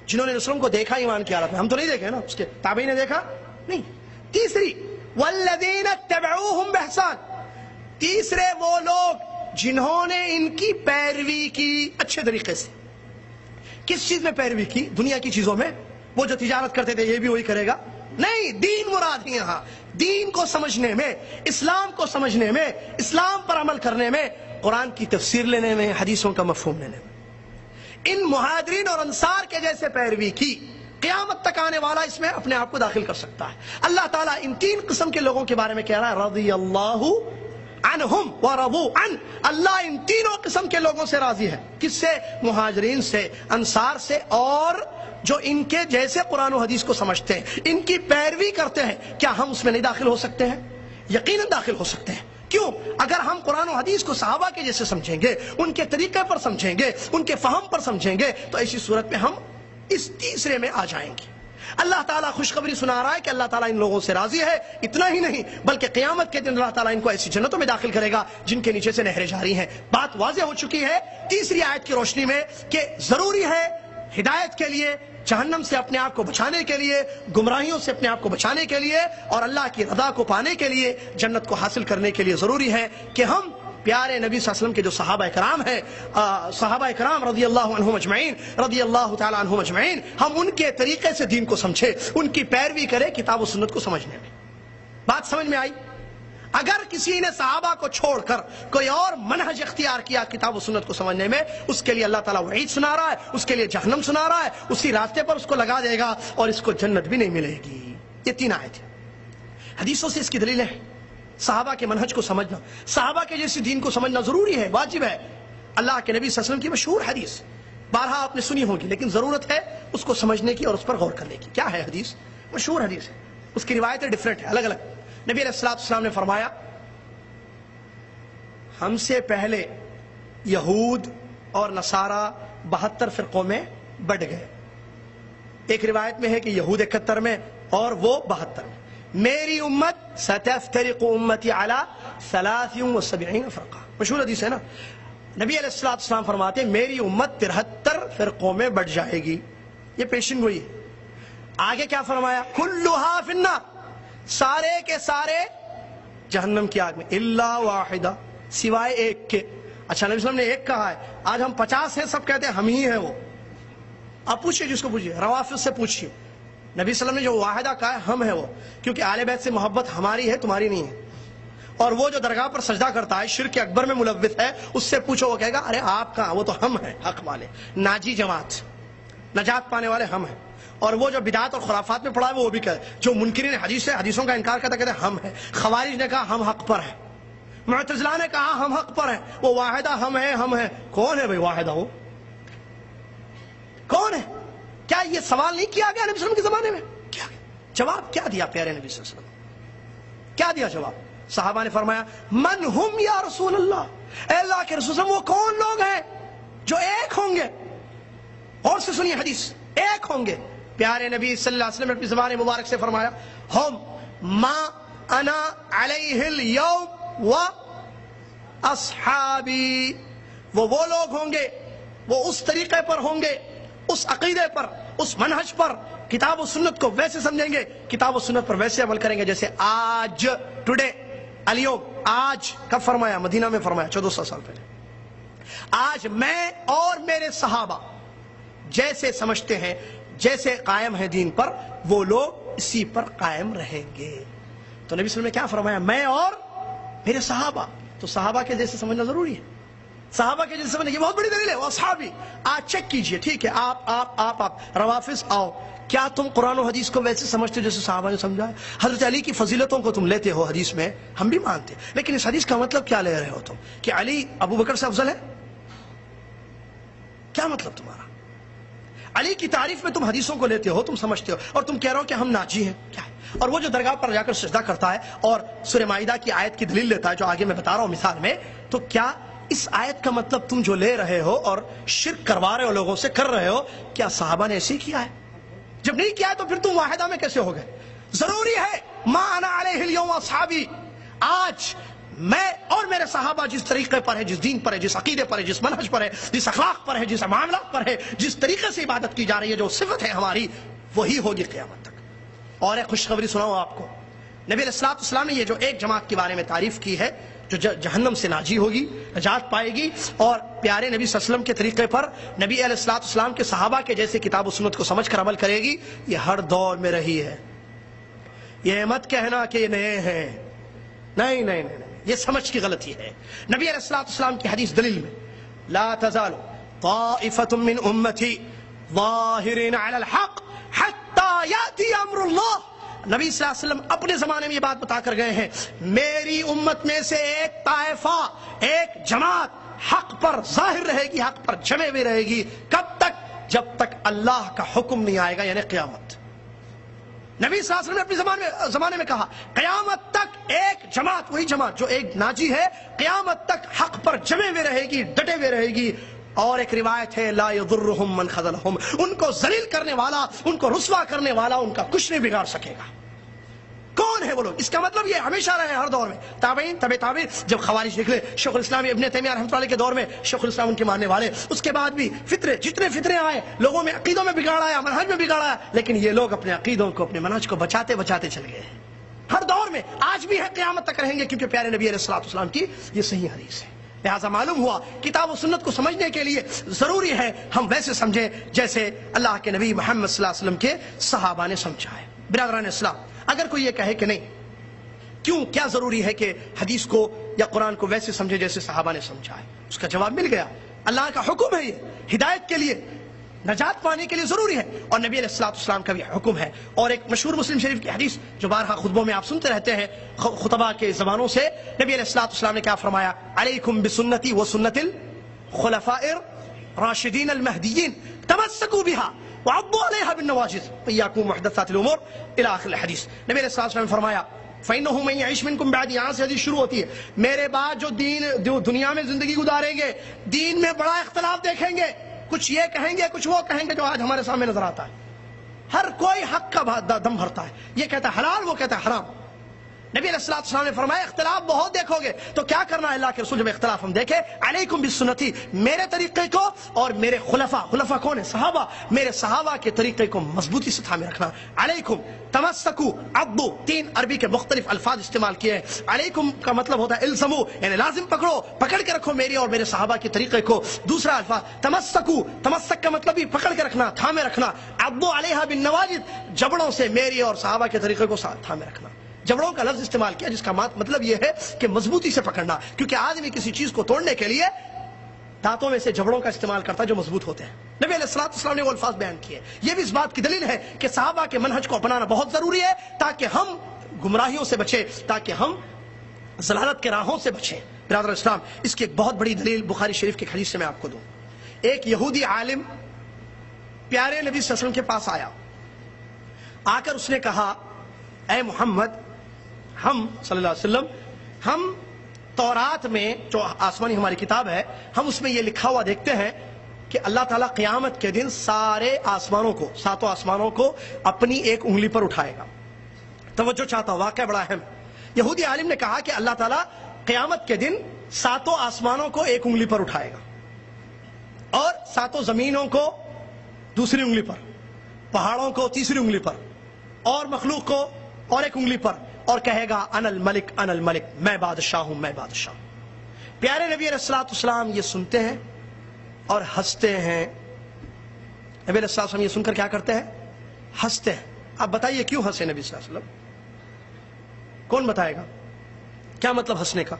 A: جنہوں نے رسول کو دیکھا ایمان کی حالت میں۔ ہم تو نہیں دیکھے نا، اس کے تابعی نے دیکھا نہیں۔ تیسری، والذین اتبعوہم بإحسان، تیسرے وہ لوگ جنہوں نے ان کی پیروی کی اچھے طریقے سے۔ کس چیز میں پیروی کی؟ دنیا کی چیزوں میں۔ وہ جو تجارت کرتے تھے یہ بھی وہی کرے گا؟ نہیں، دین مراد ہے یہاں۔ دین کو سمجھنے میں، اسلام کو سمجھنے میں، اسلام پر عمل کرنے میں، قرآن کی تفسیر لینے میں، حدیثوں کا مفہوم لینے میں، ان مہاجرین اور انصار کے جیسے پیروی کی، قیامت تک آنے والا اس میں اپنے آپ کو داخل کر سکتا ہے۔ اللہ تعالیٰ ان تین قسم کے لوگوں کے بارے میں کہہ رہا ہے رضی اللہ عنہم ورضوا عنہ، اللہ ان تینوں قسم کے لوگوں سے راضی ہے۔ کس سے؟ مہاجرین سے، انصار سے، اور جو ان کے جیسے قرآن و حدیث کو سمجھتے ہیں، ان کی پیروی کرتے ہیں۔ کیا ہم اس میں نہیں داخل ہو سکتے ہیں؟ یقیناً داخل ہو سکتے ہیں۔ کیوں؟ اگر ہم قرآن و حدیث کو صحابہ کے جیسے سمجھیں گے، ان کے طریقے پر سمجھیں گے، ان کے فہم پر سمجھیں گے، تو ایسی صورت میں ہم اس تیسرے میں آ جائیں گے۔ اللہ تعالیٰ خوشخبری سنا رہا ہے کہ اللہ تعالیٰ ان لوگوں سے راضی ہے۔ اتنا ہی نہیں بلکہ قیامت کے دن اللہ تعالیٰ ان کو ایسی جنتوں میں داخل کرے گا جن کے نیچے سے نہریں جاری ہیں۔ بات واضح ہو چکی ہے تیسری آیت کی روشنی میں کہ ضروری ہے ہدایت کے لیے، جہنم سے اپنے آپ کو بچانے کے لیے، گمراہیوں سے اپنے آپ کو بچانے کے لیے، اور اللہ کی رضا کو پانے کے لیے، جنت کو حاصل کرنے کے لیے ضروری ہے کہ ہم پیارے نبی صلی اللہ علیہ وسلم کے جو صحابہ کرام ہیں، صحابہ کرام رضی اللہ عنہم اجمعین، رضی اللہ تعالی عنہم اجمعین، ہم ان کے طریقے سے دین کو سمجھے، ان کی پیروی کرے کتاب و سنت کو سمجھنے میں۔ بات سمجھ میں آئی؟ اگر کسی نے صحابہ کو چھوڑ کر کوئی اور منہج اختیار کیا کتاب و سنت کو سمجھنے میں، اس کے لیے اللہ تعالیٰ وعید سنا رہا ہے، اس کے لیے جہنم سنا رہا ہے، اسی راستے پر اس کو لگا دے گا اور اس کو جنت بھی نہیں ملے گی۔ یہ تین آیتیں حدیثوں سے اس کی دلیل ہے۔ صحابہ کے منہج کو سمجھنا، صحابہ کے جیسے دین کو سمجھنا ضروری ہے، واجب ہے۔ اللہ کے نبی صلی اللہ علیہ وسلم کی مشہور حدیث بارہا آپ نے سنی ہوگی، لیکن ضرورت ہے اس کو سمجھنے کی اور اس پر غور کرنے کی۔ کیا ہے حدیث؟ مشہور حدیث ہے، اس کی روایتیں ڈیفرنٹ ہیں، الگ الگ۔ نبی علیہ الصلوۃ والسلام نے فرمایا ہم سے پہلے یہود اور نصارہ 72 فرقوں میں بٹ گئے۔ ایک روایت میں ہے کہ یہود 71 میں اور وہ 72 میں۔ میری امت ستفترق امتی علی 73 فرقہ، مشہور حدیث ہے نا۔ نبی علیہ الصلوۃ والسلام فرماتے ہیں میری امت 73 فرقوں میں بٹ جائے گی، یہ پیشن گوئی ہے۔ آگے کیا فرمایا؟ کلھا فی النار، سارے کے سارے جہنم کی آگ میں، الا واحدہ، سوائے ایک کے۔ اچھا نبی صلی اللہ علیہ وسلم نے ایک کہا ہے، آج ہم 50 ہیں، سب کہتے ہیں ہم ہی ہیں وہ۔ آپ پوچھئے جس کو پوچھئے، روافض سے پوچھئے، نبی صلی اللہ علیہ وسلم نے جو واحدہ کہا ہے ہم ہے وہ، کیونکہ اہل بیت سے محبت ہماری ہے، تمہاری نہیں ہے۔ اور وہ جو درگاہ پر سجدہ کرتا ہے شرک اکبر میں ملوث ہے، اس سے پوچھو وہ کہے گا ارے آپ کہاں، وہ تو ہم ہیں حق والے، ناجی جماعت، نجات پانے والے ہم ہیں۔ اور وہ جو بدعات اور خرافات میں پڑا ہے وہ بھی کہے، جو منکرین حدیث ہے، حدیثوں کا انکار کرتا کہتے ہیں ہم ہیں۔ خوارج نے کہا ہم حق پر ہیں، معتزلہ نے کہا ہم حق پر ہیں، وہ واحدہ ہم ہیں ہم ہیں۔ کون ہے بھائی واحدہ؟ وہ کون ہے؟ کیا یہ سوال نہیں کیا گیا نبی صلی اللہ علیہ وسلم کے زمانے میں؟ کیا جواب کیا دیا پیارے نبی صلی اللہ علیہ وسلم؟ کیا دیا جواب؟ صحابہ نے فرمایا من ہم یا رسول اللہ، اے اللہ کے رسول، وہ کون لوگ ہیں جو ایک ہوں گے؟ اور سے سنیے حدیث، ایک ہوں گے۔ پیارے نبی صلی اللہ علیہ وسلم نے اپنی زبان مبارک سے فرمایا ہم ما انا علیہ اليوم و اصحابی، وہ لوگ ہوں گے، وہ اس طریقے پر ہوں گے، اس عقیدے پر، اس منہج پر، کتاب و سنت کو ویسے سمجھیں گے، کتاب و سنت پر ویسے عمل کریں گے جیسے آج، ٹوڈے، الیوم، آج کب فرمایا؟ مدینہ میں فرمایا 1400 سال پہلے۔ آج میں اور میرے صحابہ جیسے سمجھتے ہیں، جیسے قائم ہیں دین پر، وہ لوگ اسی پر قائم رہیں گے۔ تو نبی صلی اللہ علیہ وسلم نے کیا فرمایا؟ میں اور میرے صحابہ۔ تو صحابہ کے جیسے سمجھنا ضروری ہے، صحابہ کے جیسے سمجھنا یہ بہت بڑی دلیل ہے۔ وہ اصحابی، آج چیک کیجئے، ٹھیک ہے، آپ روافظ آؤ، کیا تم قرآن و حدیث کو ویسے سمجھتے جیسے صحابہ نے سمجھا ہے؟ حضرت علی کی فضیلتوں کو تم لیتے ہو حدیث میں، ہم بھی مانتے ہیں، لیکن اس حدیث کا مطلب کیا لے رہے ہو تم؟ کہ علی ابو بکر سے افضل ہے؟ کیا مطلب تمہارا؟ علی کی تعریف میں تم حدیثوں کو لیتے ہو، تم سمجھتے ہو، اور تم کہہ رہے ہو کہ ہم ناجی ہیں، کیا ہے؟ اور وہ جو درگاہ پر جا کر سجدہ کرتا ہے اور سورہ مائدہ کی آیت کی دلیل لیتا ہے جو آگے میں بتا رہا ہوں مثال میں، تو کیا اس آیت کا مطلب تم جو لے رہے ہو اور شرک کروا رہے ہو لوگوں سے کر رہے ہو، کیا صحابہ نے ایسے ہی کیا ہے؟ جب نہیں کیا ہے تو پھر تم واحدہ میں کیسے ہو گئے؟ ضروری ہے ما انا علیہ اليوم اصحابی، آج میں اور میرے صحابہ جس طریقے پر ہے، جس دین پر ہے، جس عقیدے پر ہے، جس منہج پر ہے، جس اخلاق پر ہے، جس معاملات پر ہے، جس طریقے سے عبادت کی جا رہی ہے، جو صفت ہے ہماری، وہی ہوگی قیامت تک۔ اور ایک خوشخبری سناؤں آپ کو، نبی علیہ الصلوۃ والسلام نے یہ جو ایک جماعت کے بارے میں تعریف کی ہے جو جہنم سے ناجی ہوگی، نجات پائے گی، اور پیارے نبی صلی اللہ علیہ وسلم کے طریقے پر، نبی علیہ الصلوۃ والسلام کے صحابہ کے جیسے کتاب و سنت کو سمجھ کر عمل کرے گی، یہ ہر دور میں رہی ہے۔ یہ مت کہنا کہ یہ نئے ہیں، نہیں نہیں نہیں، یہ سمجھ کی غلطی ہے۔ نبی علیہ الصلوۃ والسلام کی حدیث دلیل میں لا تزال طائفة من امتی ظاہرین علی الحق حتی یأتی امر اللہ، نبی صلی اللہ علیہ وسلم اپنے زمانے میں یہ بات بتا کر گئے ہیں، میری امت میں سے ایک طائفہ، ایک جماعت حق پر ظاہر رہے گی، حق پر جمے ہوئے رہے گی، کب تک؟ جب تک اللہ کا حکم نہیں آئے گا، یعنی قیامت۔ نبی صلی اللہ علیہ وسلم نے اپنے زمانے میں کہا قیامت تک ایک جماعت، وہی جماعت جو ایک ناجی ہے، قیامت تک حق پر جمے ہوئے رہے گی، ڈٹے ہوئے رہے گی۔ اور ایک روایت ہے لا یضرہم من خذلہم، ان کو ذلیل کرنے والا، ان کو رسوا کرنے والا ان کا کچھ نہیں بگاڑ سکے گا۔ کون ہے وہ لوگ؟ اس کا مطلب یہ ہمیشہ رہے ہر دور میں، تابعین، تبع تابعین، جب خوارج نکلے، شیخ الاسلام ابن تیمیہ رحمۃ اللہ علیہ کے دور میں شیخ الاسلام ان کے ماننے والے، اس کے بعد بھی فتنے، جتنے فتنے آئے، لوگوں میں عقیدوں میں بگاڑ آیا، منہج میں بگاڑ آیا، لیکن یہ لوگ اپنے عقیدوں کو، اپنے منہج کو بچاتے بچاتے چل گئے ہیں۔ ہر دور میں آج بھی ہے، قیامت تک رہیں گے، کیونکہ پیارے نبی علیہ الصلوۃ والسلام کی یہ صحیح حدیث ہے۔ لہٰذا معلوم ہوا کتاب و سنت کو سمجھنے کے لیے ضروری ہے ہم ویسے سمجھیں جیسے اللہ کے نبی محمد صلی اللہ علیہ وسلم کے صحابہ نے سمجھا ہے۔ برادران اسلام، اگر کوئی یہ کہے کہ نہیں، کیوں، کیا ضروری ہے کہ حدیث کو یا قرآن کو ویسے سمجھے جیسے صحابہ نے سمجھا ہے؟ اس کا جواب مل گیا، اللہ کا حکم ہے، یہ ہدایت کے لیے، نجات پانے کے لیے ضروری ہے، اور نبی علیہ الصلوۃ والسلام کا بھی حکم ہے۔ اور ایک مشہور مسلم شریف کی حدیث جو بارہا خطبوں میں آپ سنتے رہتے ہیں خطبہ کے زبانوں سے، نبی علیہ الصلوۃ والسلام نے کیا فرمایا؟ علیکم بسنتی وسنت الخلفاء الراشدین المہدیین تمسکوا بها وعضوا علیہا بالنواجذ وإیاکم محدثات الامور الی آخر الحدیث۔ نبی علیہ الصلوۃ والسلام نے فرمایا فَإِنَّهُ مَن يَعِشْ مِنكُم بَعْدِي، یہاں سے حدیث شروع ہوتی ہے، میرے بعد جو دنیا میں زندگی گزاریں گے، دین میں بڑا اختلاف دیکھیں گے، کچھ یہ کہیں گے، کچھ وہ کہیں گے، جو آج ہمارے سامنے نظر آتا ہے۔ ہر کوئی حق کا دم بھرتا ہے، یہ کہتا ہے حلال، وہ کہتا ہے حرام۔ نبی علیہ الصلوۃ والسلام نے فرمایا اختلاف بہت دیکھو گے، تو کیا کرنا ہے اللہ کے رسول جب اختلاف ہم دیکھیں؟ علیکم بسنتی، میرے طریقے کو، اور میرے خلفاء کون ہیں؟ صحابہ، میرے صحابہ کے طریقے کو مضبوطی سے تھامے رکھنا۔ علیکم، تمسکو، عضو، تین عربی کے مختلف الفاظ استعمال کیے ہیں۔ علیکم کا مطلب ہوتا ہے الزمو، یعنی لازم پکڑو، پکڑ کے رکھو میری اور میرے صحابہ کے طریقے کو۔ دوسرا الفاظ تمسکو، تمسک کا مطلب بھی پکڑ کے رکھنا، تھامے رکھنا۔ عضو علیہا بالنواجذ، جبڑوں سے میری اور صحابہ کے طریقے کو تھامے رکھنا۔ جبڑوں کا لفظ استعمال کیا جس کا مطلب یہ ہے کہ مضبوطی سے پکڑنا، کیونکہ آدمی کسی چیز کو توڑنے کے لیے دانتوں میں سے جبڑوں کا استعمال کرتا ہے جو مضبوط ہوتے ہیں۔ نبی علیہ السلام نے وہ الفاظ بیان کیے۔ یہ بھی اس بات کی دلیل ہے کہ صحابہ کے منہج کو اپنانا بہت ضروری ہے تاکہ ہم گمراہیوں سے بچیں، تاکہ ہم ضلالت کے راہوں سے بچیں۔ برادر اسلام، اس کی ایک بہت بڑی دلیل بخاری شریف کی حدیث سے میں آپ کو دوں۔ ایک یہودی عالم پیارے نبی صلی اللہ علیہ وسلم کے پاس آیا، آ کر اس نے کہا اے محمد، ہم صلی اللہ علیہ وسلم، ہم تورات میں جو آسمانی ہماری کتاب ہے، ہم اس میں یہ لکھا ہوا دیکھتے ہیں کہ اللہ تعالیٰ قیامت کے دن سارے آسمانوں کو، ساتوں آسمانوں کو اپنی ایک انگلی پر اٹھائے گا۔ توجہ چاہتا ہوں، واقعہ بڑا اہم۔ یہودی عالم نے کہا کہ اللہ تعالیٰ قیامت کے دن ساتوں آسمانوں کو ایک انگلی پر اٹھائے گا اور ساتوں زمینوں کو دوسری انگلی پر، پہاڑوں کو تیسری انگلی پر، اور مخلوق کو اور ایک انگلی پر، اور کہے گا انا الملک انا الملک، میں بادشاہ ہوں میں بادشاہ ہوں۔ پیارے نبی علیہ السلام یہ سنتے ہیں اور ہنستے ہیں۔ نبی علیہ السلام یہ سن کر کیا کرتے ہیں؟ ہنستے ہیں۔ اب بتائیے کیوں ہنسے نبی صلی اللہ علیہ وسلم؟ کون بتائے گا؟ کیا مطلب ہنسنے کا؟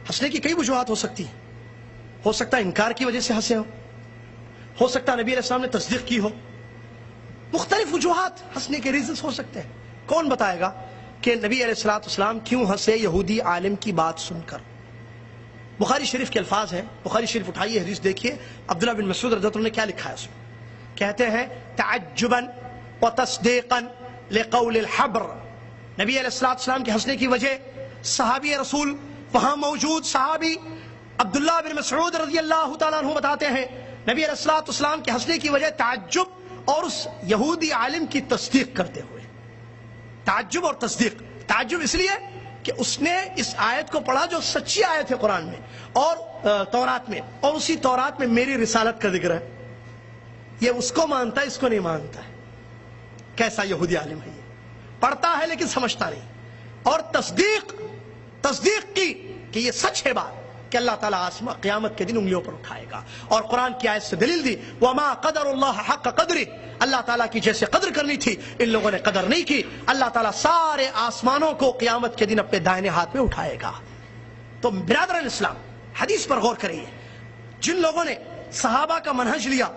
A: ہنسنے کی کئی وجوہات ہو سکتی ہیں۔ ہو سکتا ہے انکار کی وجہ سے ہنسے ہو سکتا ہے نبی علیہ السلام نے تصدیق کی ہو، مختلف وجوہات ہنسنے کے ریزنز ہو سکتے ہیں۔ کون بتائے گا کہ نبی علیہ السلام کیوں ہنسے یہودی عالم کی بات سن کر؟ بخاری شریف کے الفاظ ہیں، بخاری شریف اٹھائیے حدیث دیکھیے، عبداللہ بن مسعود رضی اللہ عنہ نے کیا لکھا ہے اس میں؟ کہتے ہیں تعجبا وتصدیقا لقول الحبر۔ نبی علیہ السلام کے ہنسنے کی وجہ صحابی رسول، وہاں موجود صحابی عبداللہ بن مسعود رضی اللہ تعالیٰ عنہ بتاتے ہیں نبی علیہ السلام کے ہنسنے کی وجہ تعجب اور اس یہودی عالم کی تصدیق کرتے ہوئے۔ تعجب اور تصدیق، تعجب اس لیے کہ اس نے اس آیت کو پڑھا جو سچی آیت ہے قرآن میں اور تورات میں، اور اسی تورات میں میری رسالت کا ذکر ہے۔ یہ اس کو مانتا ہے، اس کو نہیں مانتا ہے۔ کیسا یہودی عالم ہے یہ؟ پڑھتا ہے لیکن سمجھتا نہیں۔ اور تصدیق کی کہ یہ سچ ہے بات کہ اللہ تعالیٰ قیامت کے دن انگلیوں پر اٹھائے گا، اور قرآن کی آیت سے دلیل دی وَمَا قَدَرُ اللَّهَ حَقَّ قَدْرِهِ۔ اللہ تعالیٰ کی جیسے قدر کرنی تھی ان لوگوں نے قدر نہیں کی۔ اللہ تعالیٰ سارے آسمانوں کو قیامت کے دن اپنے دائنے ہاتھ میں اٹھائے گا۔ تو برادران اسلام، حدیث پر غور کریے۔ جن لوگوں نے صحابہ کا منہج لیا،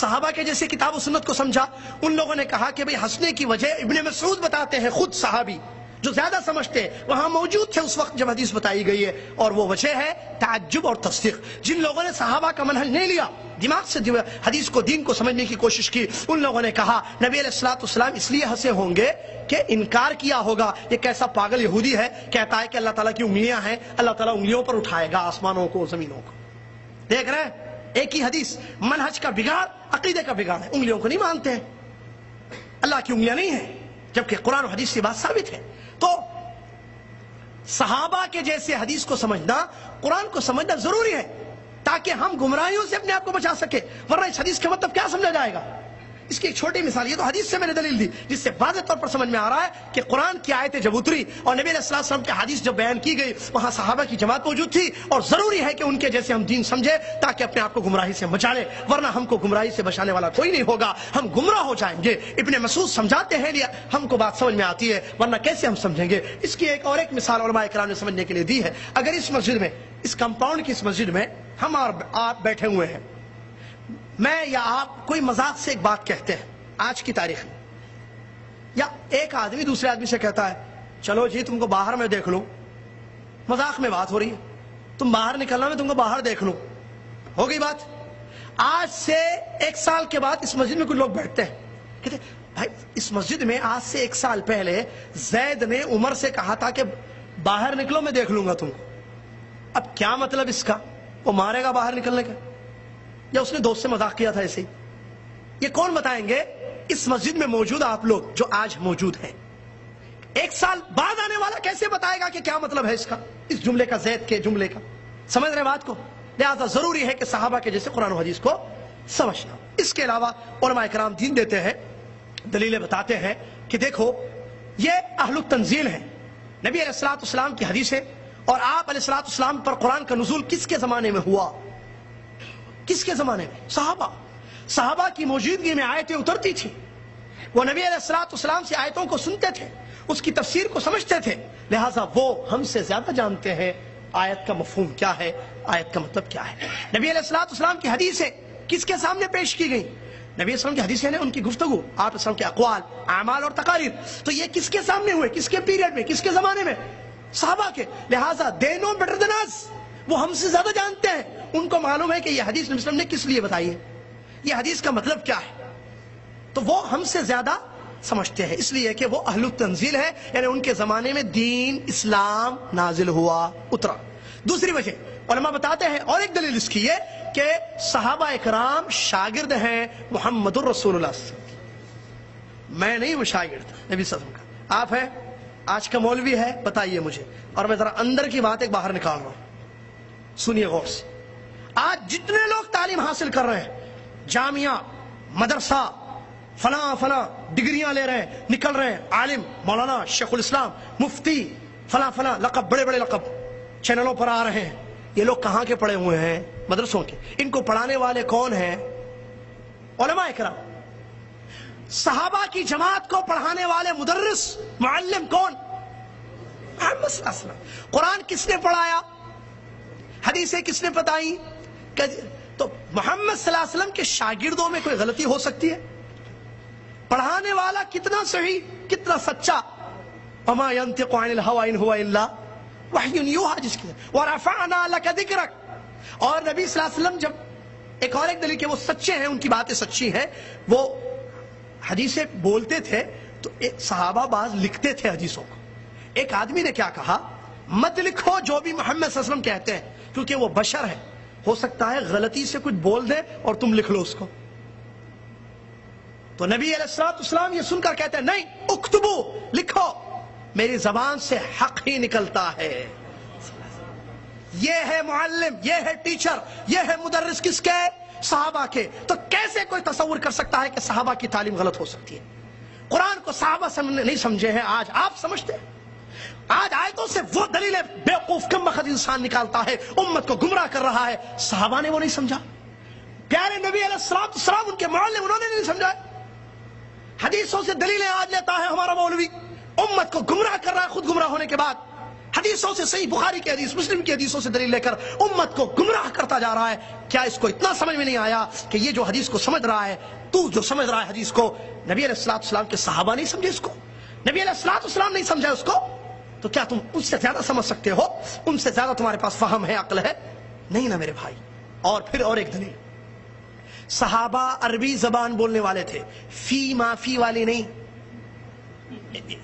A: صحابہ کے جیسے کتاب و سنت کو سمجھا، ان لوگوں نے کہا کہ بھئی ہنسنے کی وجہ ابن مسعود بتاتے ہیں، خود صحابی جو زیادہ سمجھتے ہیں، وہاں موجود تھے اس وقت جب حدیث بتائی گئی ہے، اور وہ وجہ ہے تعجب اور تصدیق۔ جن لوگوں نے صحابہ کا منہج نہیں لیا، دماغ سے حدیث کو، دین کو سمجھنے کی کوشش کی، ان لوگوں نے کہا نبی علیہ السلام اس لیے ہنسے ہوں گے کہ انکار کیا ہوگا یہ کیسا پاگل یہودی ہے، کہتا ہے کہ اللہ تعالیٰ کی انگلیاں ہیں، اللہ تعالیٰ انگلیوں پر اٹھائے گا آسمانوں کو زمینوں کو۔ دیکھ رہے ہیں، ایک ہی حدیث، منہج کا بگاڑ، عقیدے کا بگاڑ ہے۔ انگلیوں کو نہیں مانتے ہیں، اللہ کی انگلیاں نہیں ہیں، جبکہ قرآن و حدیث سے بات ثابت ہے۔ تو صحابہ کے جیسے حدیث کو سمجھنا، قرآن کو سمجھنا ضروری ہے تاکہ ہم گمراہیوں سے اپنے آپ کو بچا سکے، ورنہ اس حدیث کا مطلب کیا سمجھا جائے گا؟ اس کی ایک چھوٹی مثال، یہ تو حدیث سے میں نے دلیل دی جس سے واضح طور پر سمجھ میں آ رہا ہے کہ قرآن کی آیتیں جب اتری اور نبی علیہ السلام کی حدیث جب بیان کی گئی، وہاں صحابہ کی جماعت موجود تھی، اور ضروری ہے کہ ان کے جیسے ہم دین سمجھے تاکہ اپنے آپ کو گمراہی سے بچا لیں، ورنہ ہم کو گمراہی سے بچانے والا کوئی نہیں ہوگا، ہم گمراہ ہو جائیں گے۔ ابن مسعود سمجھاتے ہیں، ہم کو بات سمجھ میں آتی ہے، ورنہ کیسے ہم سمجھیں گے؟ اس کی ایک مثال علماء کرام نے سمجھنے کے لیے دی ہے۔ اگر اس مسجد میں، اس کمپاؤنڈ کی اس مسجد میں ہم اور آپ بیٹھے ہوئے ہیں، میں یا آپ کوئی مذاق سے ایک بات کہتے ہیں آج کی تاریخ میں، یا ایک آدمی دوسرے آدمی سے کہتا ہے چلو جی تم کو باہر میں دیکھ لوں، مذاق میں بات ہو رہی ہے، تم باہر نکلنا میں تم کو باہر دیکھ لوں، ہو گئی بات۔ آج سے 1 سال کے بعد اس مسجد میں کچھ لوگ بیٹھتے ہیں، کہتے ہیں بھائی اس مسجد میں آج سے 1 سال پہلے زید نے عمر سے کہا تھا کہ باہر نکلو میں دیکھ لوں گا تم کو۔ اب کیا مطلب اس کا؟ وہ مارے گا باہر نکلنے کا، یا اس نے دوست سے مذاق کیا تھا ایسے ہی؟ یہ کون بتائیں گے؟ اس مسجد میں موجود آپ لوگ جو آج موجود ہیں۔ 1 سال بعد آنے والا کیسے بتائے گا کہ کیا مطلب ہے اس کا، اس جملے کا، زید کے جملے کا؟ سمجھ رہے بات کو؟ لہذا ضروری ہے کہ صحابہ کے جیسے قرآن و حدیث کو سمجھنا۔ اس کے علاوہ علماء کرام دین دیتے ہیں، دلیلیں بتاتے ہیں کہ دیکھو یہ اہل التنزیل ہیں، نبی علیہ السلام کی حدیث ہے، اور آپ علیہ السلام پر قرآن کا نزول کس کے زمانے میں ہوا؟ کس کے زمانے میں؟ صحابہ کی موجودگی میں آیتیں اترتی تھی، وہ نبی علیہ السلام سے آیتوں کو سنتے تھے، اس کی تفسیر کو سمجھتے تھے، لہٰذا وہ ہم سے زیادہ جانتے ہیں آیت کا مفہوم کیا ہے، آیت کا مطلب کیا ہے۔ نبی علیہ الصلوۃ والسلام کی حدیثیں کس کے سامنے پیش کی گئیں؟ نبی علیہ السلام کی حدیثیں ہیں، ان کی گفتگو، آپ السلام کے اقوال، اعمال اور تقاریر، تو یہ کس کے سامنے ہوئے، کس کے پیریڈ میں، کس کے زمانے میں؟ صحابہ کے۔ لہٰذا they know better than us، وہ ہم سے زیادہ جانتے ہیں، ان کو معلوم ہے کہ یہ حدیث نبی صلی اللہ علیہ وسلم نے کس لیے بتائی ہے، یہ حدیث کا مطلب کیا ہے، تو وہ ہم سے زیادہ سمجھتے ہیں، اس لیے کہ وہ اہل التنزیل ہے، یعنی ان کے زمانے میں دین اسلام نازل ہوا، اترا۔ دوسری وجہ علماء بتاتے ہیں، اور ایک دلیل اس کی ہے کہ صحابہ اکرام شاگرد ہیں محمد الرسول اللہ صلی اللہ علیہ وسلم۔ میں نہیں ہوں شاگرد نبی صلی اللہ علیہ وسلم کا، آپ ہیں، آج کا مولوی ہے، بتائیے مجھے، اور میں ذرا اندر کی بات ایک باہر نکال رہا ہوں، سنیے غور سے۔ آج جتنے لوگ تعلیم حاصل کر رہے ہیں، جامعہ، مدرسہ، فلاں فلاں ڈگریاں لے رہے ہیں، نکل رہے ہیں، عالم، مولانا، شیخ الاسلام، مفتی، فلاں فلاں لقب، بڑے بڑے لقب چینلوں پر آ رہے ہیں، یہ لوگ کہاں کے پڑھے ہوئے ہیں؟ مدرسوں کے۔ ان کو پڑھانے والے کون ہیں؟ علماء اکرام۔ صحابہ کی جماعت کو پڑھانے والے مدرس، معلم کون؟ محمد صلی اللہ علیہ وسلم۔ قرآن کس نے پڑھایا؟ حدیثیں کس نے بتائیں؟ تو محمد صلی اللہ علیہ وسلم کے شاگردوں میں کوئی غلطی ہو سکتی ہے؟ پڑھانے والا کتنا صحیح، کتنا سچا، وما ينطق عن الهوى ان هو الا وحی یوحی، جس کی ورفعنا لك ذکرک۔ اور نبی صلی اللہ علیہ وسلم جب ایک دلیل کہ وہ سچے ہیں، ان کی باتیں سچی ہیں، وہ حدیثیں بولتے تھے تو ایک صحابہ بعض لکھتے تھے حدیثوں کو۔ ایک آدمی نے کیا کہا، مت لکھو جو بھی محمد صلی اللہ علیہ وسلم کہتے ہیں، کیونکہ وہ بشر ہے، ہو سکتا ہے غلطی سے کچھ بول دے اور تم لکھ لو اس کو۔ تو نبی علیہ الصلوۃ والسلام یہ سن کر کہتے ہیں، نہیں، اکتبو، لکھو، میری زبان سے حق ہی نکلتا ہے۔ یہ ہے معلم، یہ ہے ٹیچر، یہ ہے مدرس، کس کے؟ صحابہ کے۔ تو کیسے کوئی تصور کر سکتا ہے کہ صحابہ کی تعلیم غلط ہو سکتی ہے؟ قرآن کو صحابہ نہیں سمجھے ہیں، آج آپ سمجھتے ہیں۔ آج آیتوں سے وہ دلیلیں بیوقوف کم بخت انسان نکالتا ہے، امت کو گمراہ کر رہا ہے، صحابہ نے وہ نہیں سمجھا، پیارے نبی علیہ الصلوۃ والسلام ان کے معلم، انہوں نے نہیں سمجھا۔ حدیثوں سے دلیلیں آج لیتا ہے ہمارا مولوی، امت کو گمراہ کر رہا ہے، خود گمراہ ہونے کے بعد حدیثوں سے، صحیح بخاری کی حدیث، مسلم کی حدیثوں سے دلیل لے کر امت کو گمراہ کرتا جا رہا ہے۔ کیا اس کو اتنا سمجھ میں نہیں آیا کہ یہ جو حدیث کو سمجھ رہا ہے، تو جو سمجھ رہا ہے حدیث کو، نبی علیہ الصلوۃ والسلام کے صحابہ نہیں سمجھے اس کو، نبی علیہ الصلوۃ والسلام نہیں سمجھا اس کو، تو کیا تم ان سے زیادہ سمجھ سکتے ہو؟ ان سے زیادہ تمہارے پاس فہم ہے، عقل ہے؟ نہیں نا میرے بھائی۔ اور پھر اور ایک دلیل، صحابہ عربی زبان بولنے والے تھے، فی مافی والی نہیں،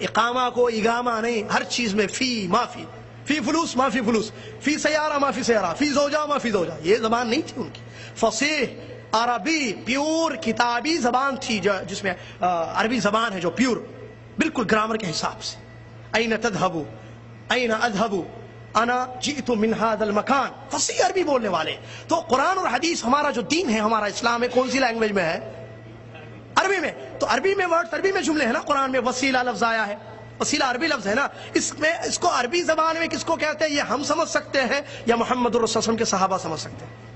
A: اقامہ کو اگامہ نہیں، ہر چیز میں فی مافی، فی فلوس مافی فلوس، فی سیارہ مافی سیارہ، فی زوجہ مافی زوجہ، یہ زبان نہیں تھی ان کی۔ فصیح عربی پیور کتابی زبان تھی، جس میں عربی زبان ہے جو پیور، بالکل گرامر کے حساب سے۔ این تذهبوا این اذهب انا جئت من هذا المکان، فصیح عربی بولنے والے۔ تو قرآن اور حدیث، ہمارا جو دین ہے، ہمارا اسلام ہے، کون سی لینگویج میں ہے؟ عربی میں۔ تو عربی میں ورڈ، عربی میں جملے ہیں نا، قرآن میں وسیلہ لفظ آیا ہے، وسیلہ عربی لفظ ہے نا، اس میں اس کو عربی زبان میں کس کو کہتے ہیں، یہ ہم سمجھ سکتے ہیں یا محمد الرسول صلی اللہ علیہ وسلم کے صحابہ سمجھ سکتے ہیں؟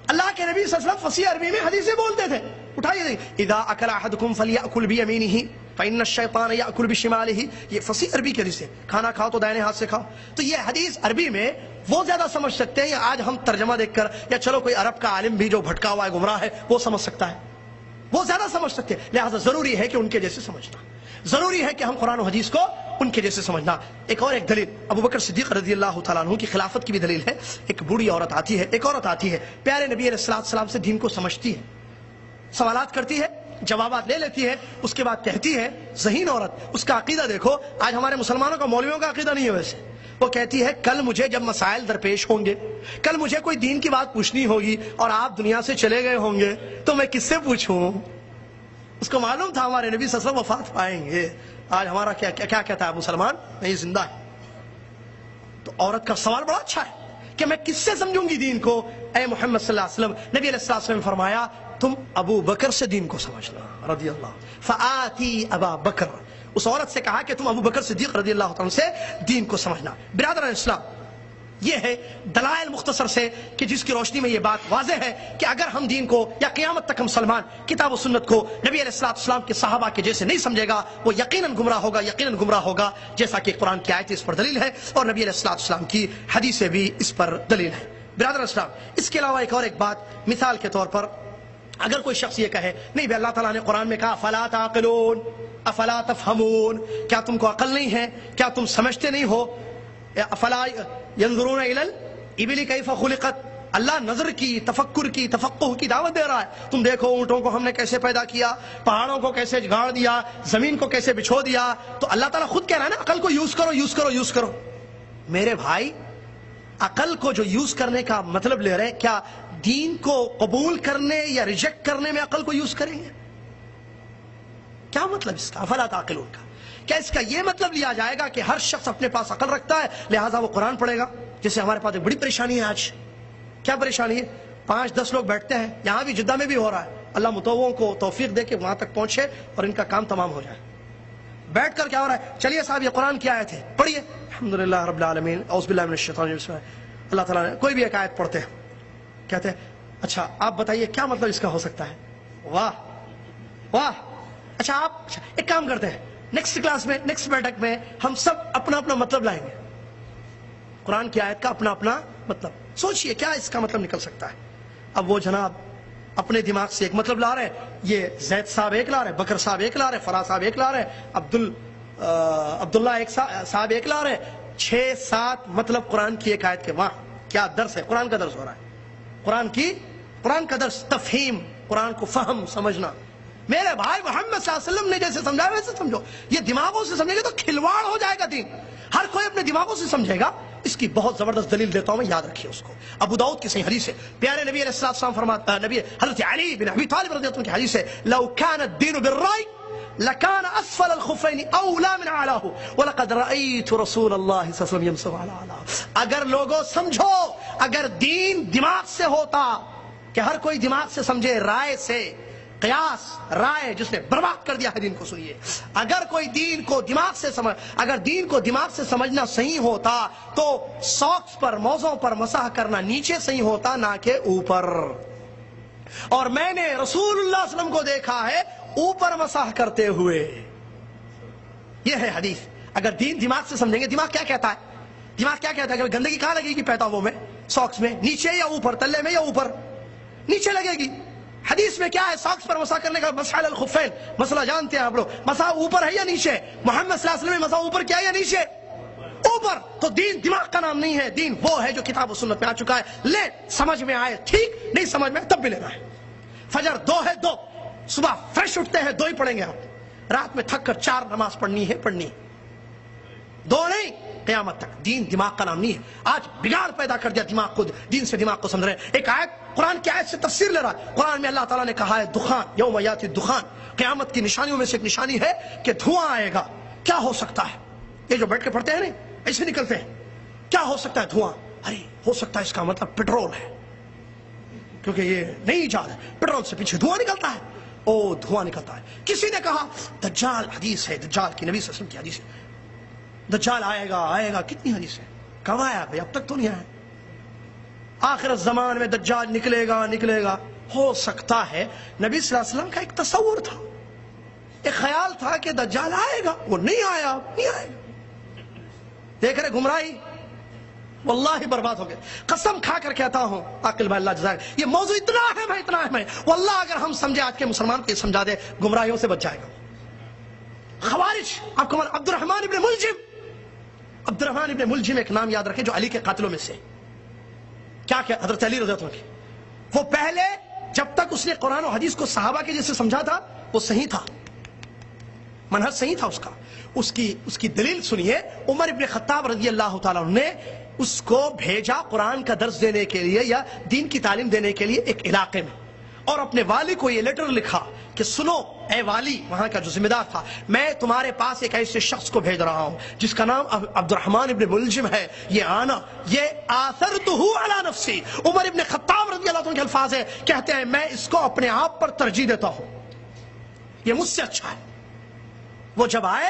A: اللہ کے نبی صلی اللہ علیہ وسلم فصیح عربی میں حدیثیں بولتے تھے، اٹھائیے دیکھیں، اذا اکل احدکم فلیأکل بیمینہ فإن الشیطان یأکل بشمالہ، یہ فصیح عربی کی حدیث ہے، کھانا کھاؤ تو دائیں ہاتھ سے کھاؤ۔ تو یہ حدیث عربی میں وہ زیادہ سمجھ سکتے ہیں، یا آج ہم ترجمہ دیکھ کر، یا چلو کوئی عرب کا عالم بھی جو بھٹکا ہوا ہے، گمراہ ہے، وہ سمجھ سکتا ہے، وہ زیادہ سمجھ سکتے ہیں۔ لہٰذا ضروری ہے کہ ان کے جیسے سمجھنا، ضروری ہے کہ ہم قرآن و حدیث کو ان کے جیسے سمجھنا۔ ایک اور ایک دلیل، ابو بکر صدیق رضی اللہ تعالیٰ عنہ کی خلافت کی بھی دلیل ہے۔ ایک بوڑھی عورت آتی ہے، ایک عورت آتی ہے، پیارے نبی علیہ الصلوۃ والسلام سے دین کو سمجھتی ہے، سوالات کرتی ہے، جوابات لے لیتی ہے، اس کے بعد کہتی ہے، ذہین عورت، اس کا عقیدہ دیکھو، آج ہمارے مسلمانوں کا مولویوں کا عقیدہ نہیں ہے ویسے۔ وہ کہتی ہے، کل مجھے جب مسائل درپیش ہوں گے، کل مجھے کوئی دین کی بات پوچھنی ہوگی اور آپ دنیا سے چلے گئے ہوں گے، تو میں کس سے پوچھوں؟ اس کو معلوم تھا ہمارے نبی صلی اللہ علیہ وسلم وفات پائیں گے، آج ہمارا کیا کہتا ہے مسلمان، نہیں زندہ ہے۔ تو عورت کا سوال بڑا اچھا ہے کہ میں کس سے سمجھوں گی دین کو؟ اے محمد صلی اللہ علیہ وسلم، نبی علیہ الصلوۃ والسلام نے فرمایا، تم ابو بکر سے دین کو سمجھنا رضی اللہ، فآتی ابا بکر، اس عورت سے کہا کہ تم ابو بکر صدیق رضی اللہ عنہ سے دین کو سمجھنا۔ برادران اسلام، یہ ہے دلائل مختصر سے کہ جس کی روشنی میں یہ بات واضح ہے کہ اگر ہم دین کو یا قیامت تک مسلمان کتاب و سنت کو نبی علیہ السلام کے صحابہ کے جیسے نہیں سمجھے گا وہ یقیناً گمراہ ہوگا جیسا کہ قرآن کی آیت اس پر دلیل ہے اور نبی علیہ السلام کی حدیثیں بھی اس پر دلیل ہے۔ برادر اسلام، اس کے علاوہ ایک بات مثال کے طور پر اگر کوئی شخص یہ کہے نہیں بھائی اللہ تعالیٰ نے قرآن میں کہا افلا تعقلون افلا تفہمون، کیا تم کو عقل نہیں ہے، کیا تم سمجھتے نہیں ہو، افلا ينظرون الى الابل كيف خلقت، اللہ نظر کی، تفکر کی، تفقہ کی دعوت دے رہا ہے۔ تم دیکھو اونٹوں کو ہم نے کیسے پیدا کیا، پہاڑوں کو کیسے گاڑ دیا، زمین کو کیسے بچھو دیا، تو اللہ تعالیٰ خود کہہ رہا ہے نا عقل کو یوز کرو۔ میرے بھائی، عقل کو جو یوز کرنے کا مطلب لے رہے، کیا دین کو قبول کرنے یا ریجیکٹ کرنے میں عقل کو یوز کریں گے؟ کیا مطلب اس کا افلا تعقلون کا؟ کیا اس کا یہ مطلب لیا جائے گا کہ ہر شخص اپنے پاس عقل رکھتا ہے لہٰذا وہ قرآن پڑھے گا؟ جیسے ہمارے پاس ایک بڑی پریشانی ہے آج۔ کیا پریشانی ہے؟ 5-10 لوگ بیٹھتے ہیں، یہاں بھی جدہ میں بھی ہو رہا ہے، اللہ متوعوں کو توفیق دے کے وہاں تک پہنچے اور ان کا کام تمام ہو جائے۔ بیٹھ کر کیا ہو رہا ہے؟ چلیے صاحب یہ قرآن کی آیت ہے، پڑھیے الحمدللہ رب العالمین اعوذ باللہ من الشیطان الرجیم، اللہ تعالیٰ نے کوئی بھی ایک آیت پڑھتے ہیں، کہتے ہیں اچھا آپ بتائیے کیا مطلب اس کا ہو سکتا ہے؟ واہ، اچھا آپ ایک کام کرتے ہیں، نیکسٹ کلاس میں، نیکسٹ بیٹھک میں ہم سب اپنا اپنا مطلب لائیں گے، قرآن کی آیت کا اپنا اپنا مطلب سوچئے کیا اس کا مطلب نکل سکتا ہے۔ اب وہ جناب اپنے دماغ سے ایک مطلب لا رہے ہیں، یہ زید صاحب ایک لا رہے، بکر صاحب ایک لا رہے، فرا صاحب ایک لا رہے، عبداللہ ایک صاحب ایک لا رہے، 6-7 مطلب قرآن کی ایک آیت کے۔ وہاں کیا درس ہے؟ قرآن کا درس ہو رہا ہے، قرآن کا درس، تفہیم، قرآن کو فہم سمجھنا۔ میرے بھائی محمد صلی اللہ علیہ وسلم نے جیسے سمجھایا ویسے سمجھو، یہ دماغوں سے سمجھے گا تو کھلواڑ ہو جائے گا دین، ہر کوئی اپنے دماغوں سے سمجھے گا۔ اس کی بہت زبردست دلیل دیتا ہوں میں، یاد رکھیے اس کو، ابو داؤد کی صحیح حدیث ہے، پیارے نبی علیہ السلام فرماتا، نبی حضرت علی بن ابی طالب رضی اللہ عنہ کی حدیث ہے، لو كان الدين بالرأي لكان اسفل الخفين اولى من اعلاه ولقد رايت رسول الله صلی اللہ علیہ وسلم يمسح على اعلاه۔ اگر لوگوں سمجھو، اگر دین دماغ سے ہوتا کہ ہر کوئی دماغ سے سمجھے، رائے سے، قیاس رائے جس نے برباد کر دیا ہے دین کو، سنیے، اگر کوئی دین کو دماغ سے اگر دین کو دماغ سے سمجھنا صحیح ہوتا تو ساکس پر، موزوں پر مسح کرنا نیچے صحیح ہوتا نہ کہ اوپر، اور میں نے رسول اللہ صلی اللہ علیہ وسلم کو دیکھا ہے اوپر مسح کرتے ہوئے۔ یہ ہے حدیث۔ اگر دین دماغ سے سمجھیں گے، دماغ کیا کہتا ہے کہ گندگی کہاں لگے گی پیتاووں میں، ساکس میں، نیچے یا اوپر، تلے میں یا اوپر؟ نیچے لگے گی۔ حدیث میں کیا ہے؟ ساکس پر مسح کرنے کا، مسح علی الخفین، مسئلہ جانتے ہیں آپ لوگ، مسح اوپر ہے یا نیچے؟ محمد صلی اللہ علیہ وسلم نے مسح اوپر کیا یا نیچے؟ اوپر۔ تو دین دماغ کا نام نہیں ہے، دین وہ ہے جو کتاب و سنت میں آ چکا ہے، لے سمجھ میں آئے ٹھیک، نہیں سمجھ میں تب بھی لینا ہے۔ فجر 2 ہے 2، صبح فریش اٹھتے ہیں 2 ہی پڑھیں گے آپ، رات میں تھک کر 4 نماز پڑھنی ہے 2 نہیں، قیامت تک۔ دین دماغ کا نام نہیں ہے۔ آج بگاڑ پیدا کر دیا دماغ کو، دین سے دماغ کو سمجھ رہے ہیں۔ ایک آیت قرآن کی آیت سے تفسیر لے رہا ہے، قرآن میں اللہ تعالیٰ نے کہا ہے دخان، یوم یاتی الدخان، قیامت کی نشانیوں میں سے ایک نشانی ہے کہ دھواں آئے گا۔ کیا ہو سکتا ہے؟ یہ جو بیٹھ کے پڑھتے ہیں نا ایسے نکلتے ہیں، کیا ہو سکتا ہے؟ دھواں۔ ارے ہو سکتا ہے اس کا مطلب پٹرول ہے، کیونکہ یہ نئی ایجاد ہے، پٹرول سے پیچھے دھواں نکلتا ہے، دھواں نکلتا ہے۔ کسی نے کہا دجال، حدیث ہے دجال کی، نبی صلی اللہ علیہ وسلم کی حدیث ہے، دجال آئے گا، کتنی حدیث ہے، کب آیا بھائی؟ اب تک تو نہیں آیا۔ آخر الزمان میں دجال نکلے گا۔ ہو سکتا ہے نبی صلی اللہ علیہ وسلم کا ایک تصور تھا، ایک خیال تھا کہ دجال آئے گا، وہ نہیں آیا۔ دیکھ رہے گمراہی، واللہ برباد ہو گئے۔ قسم کھا کر کہتا ہوں عاقل بھائی، اللہ جزائے، یہ موضوع اتنا اہم ہے، اتنا اہم ہے، واللہ اگر ہم سمجھے، آج کے مسلمان کو یہ سمجھا دے، گمراہیوں سے بچ جائے گا۔ خوارج، آپ کو عبد الرحمن ابن ملجم ایک نام یاد رکھیں جو علی کے قاتلوں میں سے، کیا حضرت علی رضی اللہ عنہ کی، وہ پہلے جب تک اس نے قرآن و حدیث کو صحابہ کے جیسے سمجھا تھا وہ صحیح تھا، منہج صحیح تھا اس کا۔ اس کی دلیل سنیے، عمر ابن خطاب رضی اللہ تعالیٰ عنہ نے اس کو بھیجا قرآن کا درس دینے کے لیے یا دین کی تعلیم دینے کے لیے ایک علاقے میں، اور اپنے والی کو یہ لیٹر لکھا کہ سنو اے والی، وہاں کا جو ذمہ دار تھا، میں تمہارے پاس ایک ایسے شخص کو بھیج رہا ہوں جس کا نام عبد الرحمن ابن ملجم ہے، یہ آنا، یہ آثرتہ علی نفسی، عمر ابن خطاب رضی اللہ عنہ کے الفاظ ہے، کہتے ہیں میں اس کو اپنے آپ پر ترجیح دیتا ہوں، یہ مجھ سے اچھا ہے۔ وہ جب آئے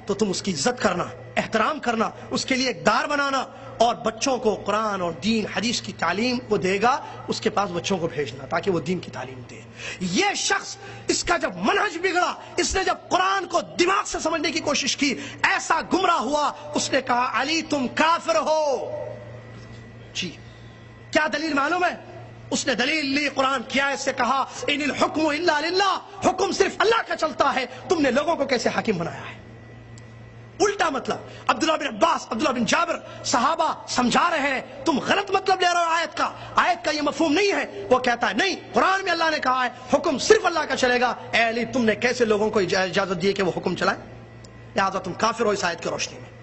A: تو تم اس کی عزت کرنا، احترام کرنا، اس کے لیے ایک دار بنانا، اور بچوں کو قرآن اور دین حدیث کی تعلیم وہ دے گا، اس کے پاس بچوں کو بھیجنا تاکہ وہ دین کی تعلیم دے۔ یہ شخص، اس کا جب منہج بگڑا، اس نے جب قرآن کو دماغ سے سمجھنے کی کوشش کی، ایسا گمراہ ہوا، اس نے کہا علی تم کافر ہو۔ جی کیا دلیل معلوم ہے؟ اس نے دلیل لی، قرآن کی آیت سے کہا ان الحکم الا للہ، حکم صرف اللہ کا چلتا ہے، تم نے لوگوں کو کیسے حاکم بنایا ہے؟ الٹا مطلب عبداللہ بن عباس، عبداللہ بن جابر صحابہ سمجھا رہے ہیں، تم غلط مطلب لے رہے ہو آیت کا یہ مفہوم نہیں ہے۔ وہ کہتا ہے نہیں، قرآن میں اللہ نے کہا ہے حکم صرف اللہ کا چلے گا۔ اے علی تم نے کیسے لوگوں کو اجازت دی کہ وہ حکم چلائیں؟ لہٰذا تم کافر ہو اس آیت کی روشنی میں۔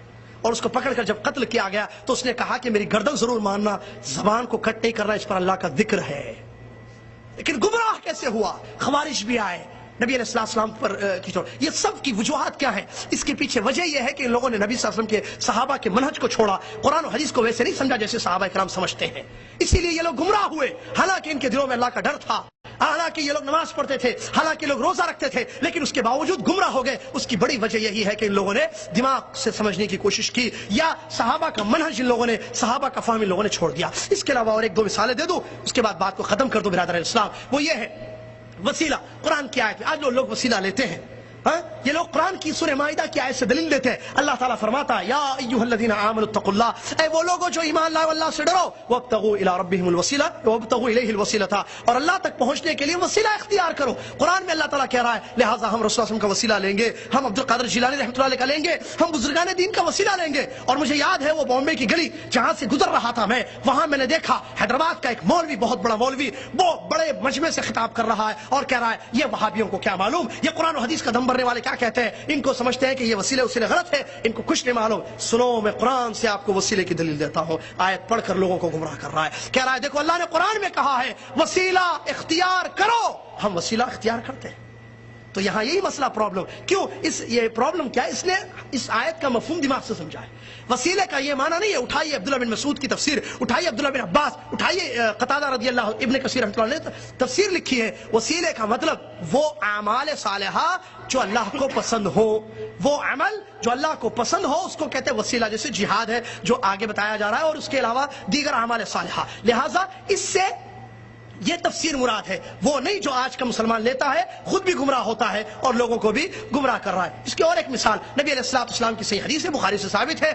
A: اور اس کو پکڑ کر جب قتل کیا گیا تو اس نے کہا کہ میری گردن ضرور ماننا، زبان کو کٹ نہیں کرنا، اس پر اللہ کا ذکر ہے۔ لیکن گمراہ کیسے ہوا؟ خوارج بھی آئے نبی علیہ السلام پر یہ سب کی وجوہات کیا ہیں؟ اس کے پیچھے وجہ یہ ہے کہ ان لوگوں نے نبی صلی اللہ علیہ وسلم کے صحابہ کے منہج کو چھوڑا، قرآن و حدیث کو ویسے نہیں سمجھا جیسے صحابہ کرام سمجھتے ہیں، اسی لیے یہ لوگ گمراہ ہوئے۔ حالانکہ ان کے دلوں میں اللہ کا ڈر تھا، حالانکہ یہ لوگ نماز پڑھتے تھے، حالانکہ لوگ روزہ رکھتے تھے، لیکن اس کے باوجود گمراہ ہو گئے۔ اس کی بڑی وجہ یہی ہے کہ ان لوگوں نے دماغ سے سمجھنے کی کوشش کی، یا صحابہ کا منہج ان لوگوں نے، صحابہ کا فہم ان لوگوں نے چھوڑ دیا۔ اس کے علاوہ اور ایک دو مثالیں دے دوں، اس کے بعد بات کو ختم کر دو برادر اسلام۔ وہ یہ ہے وسیلہ، قرآن کی آیت میں آج لوگ وسیلہ لیتے ہیں، یہ لوگ قرآن کی سورہ مائدہ کی آیت سے دلیل دیتے ہیں۔ اللہ تعالیٰ فرماتا ہے یا ایھا الذین آمنوا اتقوا اللہ، اے وہ لوگوں جو ایمان لائے اللہ سے ڈرو، وابتغوا الی ربہم الوسیلہ وابتغوا الیہ الوسیلۃ، اور اللہ تک پہنچنے کے لیے وسیلہ اختیار کرو۔ قرآن میں اللہ تعالیٰ کہہ رہا ہے لہٰذا ہم رسول اللہ صلی اللہ علیہ وسلم کا وسیلہ لیں گے، ہم عبد القادر جیلانی رحمۃ اللہ علیہ کا لیں گے، ہم بزرگان دین کا وسیلہ لیں گے۔ اور مجھے یاد ہے وہ بامبے کی گلی جہاں سے گزر رہا تھا میں، وہاں میں نے دیکھا حیدرآباد کا ایک مولوی، بہت بڑا مولوی، وہ بڑے مجمع سے خطاب کر رہا ہے اور کہہ رہا ہے یہ وہابیوں کو کیا معلوم، یہ قرآن و حدیث کا دم بھرنے والے کیا کہتے ہیں، ان کو سمجھتے ہیں کہ یہ وسیلے غلط ہے، ان کو کچھ نہیں معلوم۔ سنو میں قرآن سے آپ کو وسیلے کی دلیل دیتا ہوں، آیت پڑھ کر لوگوں کو گمراہ کر رہا ہے، کہہ رہا ہے دیکھو اللہ نے قرآن میں کہا ہے وسیلہ اختیار کرو، ہم وسیلہ اختیار کرتے ہیں۔ تو یہاں یہی مسئلہ پرابلم کیوں، یہ پرابلم کیا ہے، اس نے اس آیت کا مفہوم دماغ سے سمجھا ہے۔ وسیلے کا یہ معنی نہیں ہے اٹھائیے عبداللہ بن مسعود کی تفسیر، اٹھائیے عبداللہ بن عباس، اٹھائیے قتادہ رضی اللہ، ابن کثیر رحمۃ اللہ نے تفسیر لکھی ہے۔ وسیلے کا مطلب وہ اعمال صالحہ جو اللہ کو پسند ہو، وہ عمل جو اللہ کو پسند ہو اس کو کہتے ہیں وسیلہ، جیسے جہاد ہے جو آگے بتایا جا رہا ہے، اور اس کے علاوہ دیگر اعمال صالحہ۔ لہٰذا اس سے یہ تفسیر مراد ہے، وہ نہیں جو آج کا مسلمان لیتا ہے، خود بھی گمراہ ہوتا ہے اور لوگوں کو بھی گمراہ کر رہا ہے۔ اس کی اور ایک مثال نبی علیہ السلام کی صحیح حدیث ہے، بخاری سے ثابت ہے،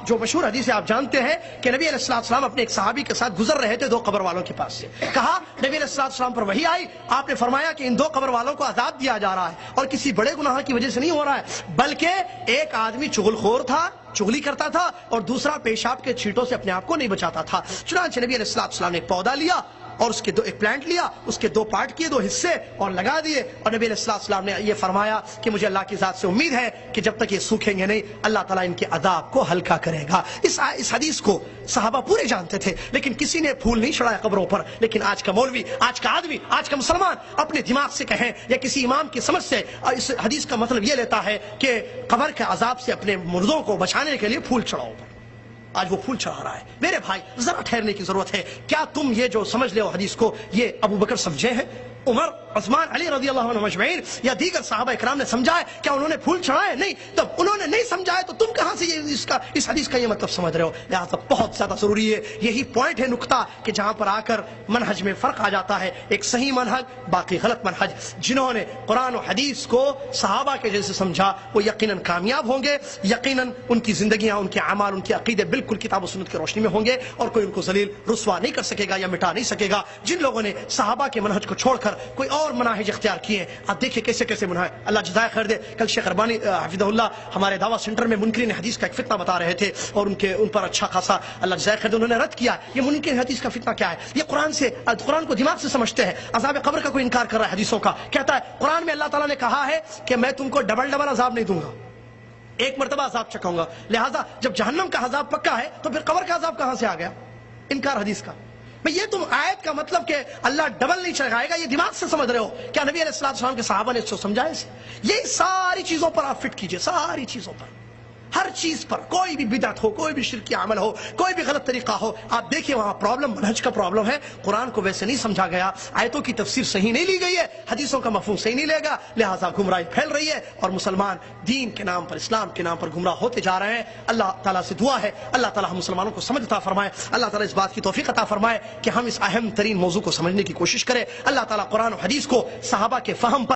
A: جو مشہور حدیث ہے آپ جانتے ہیں کہ نبی علیہ السلام اپنے ایک صحابی کے ساتھ گزر رہے تھے دو قبر والوں کے پاس سے، کہا نبی علیہ السلام پر وحی آئی، آپ نے فرمایا کہ ان دو قبر والوں کو عذاب دیا جا رہا ہے، اور کسی بڑے گناہ کی وجہ سے نہیں ہو رہا ہے، بلکہ ایک آدمی چغل خور تھا، چغلی کرتا تھا، اور دوسرا پیشاب کے چھینٹوں سے اپنے آپ کو نہیں بچاتا تھا۔ چنانچہ نبی علیہ السلام نے ایک پودا لیا اور اس کے ایک پلانٹ لیا، اس کے دو پارٹ کیے، دو حصے، اور لگا دیے، اور نبی علیہ السلام نے یہ فرمایا کہ مجھے اللہ کی ذات سے امید ہے کہ جب تک یہ سوکھیں گے نہیں اللہ تعالیٰ ان کے عذاب کو ہلکا کرے گا۔ اس حدیث کو صحابہ پورے جانتے تھے، لیکن کسی نے پھول نہیں چڑھایا قبروں پر۔ لیکن آج کا مولوی، آج کا آدمی، آج کا مسلمان اپنے دماغ سے کہیں یا کسی امام کی سمجھ سے اس حدیث کا مطلب یہ لیتا ہے کہ قبر کے عذاب سے اپنے مردوں کو بچانے کے لیے پھول چڑھاؤ، آج وہ پھول چڑھا رہا ہے۔ میرے بھائی ذرا ٹھہرنے کی ضرورت ہے، کیا تم یہ جو سمجھ لے ہو حدیث کو، یہ ابو بکر سمجھے ہیں، عمر، عثمان، علی رضی اللہ عنہ مجمعین یا دیگر صحابہ کرام نے سمجھا ہے؟ کیا انہوں نے پھول چڑھائے؟ نہیں۔ تو انہوں نے نہیں سمجھا ہے تو تم کہاں سے اس حدیث کا یہ مطلب سمجھ رہے ہو؟ لہٰذا بہت زیادہ ضروری ہے، یہی پوائنٹ ہے، نقطہ، کہ جہاں پر آ کر منہج میں فرق آ جاتا ہے، ایک صحیح منہج، باقی غلط منہج۔ جنہوں نے قرآن و حدیث کو صحابہ کے جیسے سمجھا وہ یقیناً کامیاب ہوں گے، یقیناً ان کی زندگیاں، ان کے اعمال، ان کے عقیدے بالکل کتاب و سنت کی روشنی میں ہوں گے، اور کوئی ان کو ذلیل رسوا نہیں کر سکے گا یا مٹا نہیں سکے گا۔ جن لوگوں نے صحابہ کے منہج کو چھوڑ کر کوئی اور مناہج اختیار کیے ہیں، آپ دیکھیں کیسے کیسے منہج، اللہ جزائے خیر دے۔ کل شیخ اربانی حفظہ اللہ ہمارے دعوت سینٹر میں منکرین حدیث کا ایک فتنہ بتا رہے تھے، اور ان پر اچھا خاصا اللہ جزائے خیر دے انہوں نے رد کیا۔ یہ منکرین حدیث کا فتنہ کیا ہے؟ یہ قرآن کو دماغ سے سمجھتے ہیں، عذاب قبر کا کوئی انکار کر رہا ہے حدیثوں کا، کہتا ہے قرآن میں اللہ تعالیٰ نے کہا ہے کہ میں تم کو ڈبل عذاب نہیں دوں گا، ایک مرتبہ عذاب چکاؤں گا، لہٰذا جب جہنم کا عذاب پکا ہے تو پھر قبر کا عذاب کہاں سے آ گیا؟ انکار حدیث کا۔ میں یہ تم آیت کا مطلب کہ اللہ ڈبل نہیں چڑھائے گا یہ دماغ سے سمجھ رہے ہو؟ کیا نبی علیہ السلام کے صحابہ نے اس کو سمجھا ہے؟ یہی ساری چیزوں پر آپ فٹ کیجئے، ساری چیزوں پر ہر چیز پر کوئی بھی بدعت ہو، کوئی بھی شرکی عمل ہو، کوئی بھی غلط طریقہ ہو، آپ دیکھیں وہاں پرابلم منہج کا پرابلم ہے. قرآن کو ویسے نہیں سمجھا گیا، آیتوں کی تفسیر صحیح نہیں لی گئی ہے، حدیثوں کا مفہوم صحیح نہیں لے گا، لہٰذا گمراہی پھیل رہی ہے اور مسلمان دین کے نام پر، اسلام کے نام پر گمراہ ہوتے جا رہے ہیں. اللہ تعالیٰ سے دعا ہے اللہ تعالیٰ ہم مسلمانوں کو سمجھ عطا فرمائے، اللہ تعالیٰ اس بات کی توفیق عطا فرمائے کہ ہم اس اہم ترین موضوع کو سمجھنے کی کوشش کریں. اللہ تعالیٰ قرآن و حدیث کو صحابہ کے فہم پر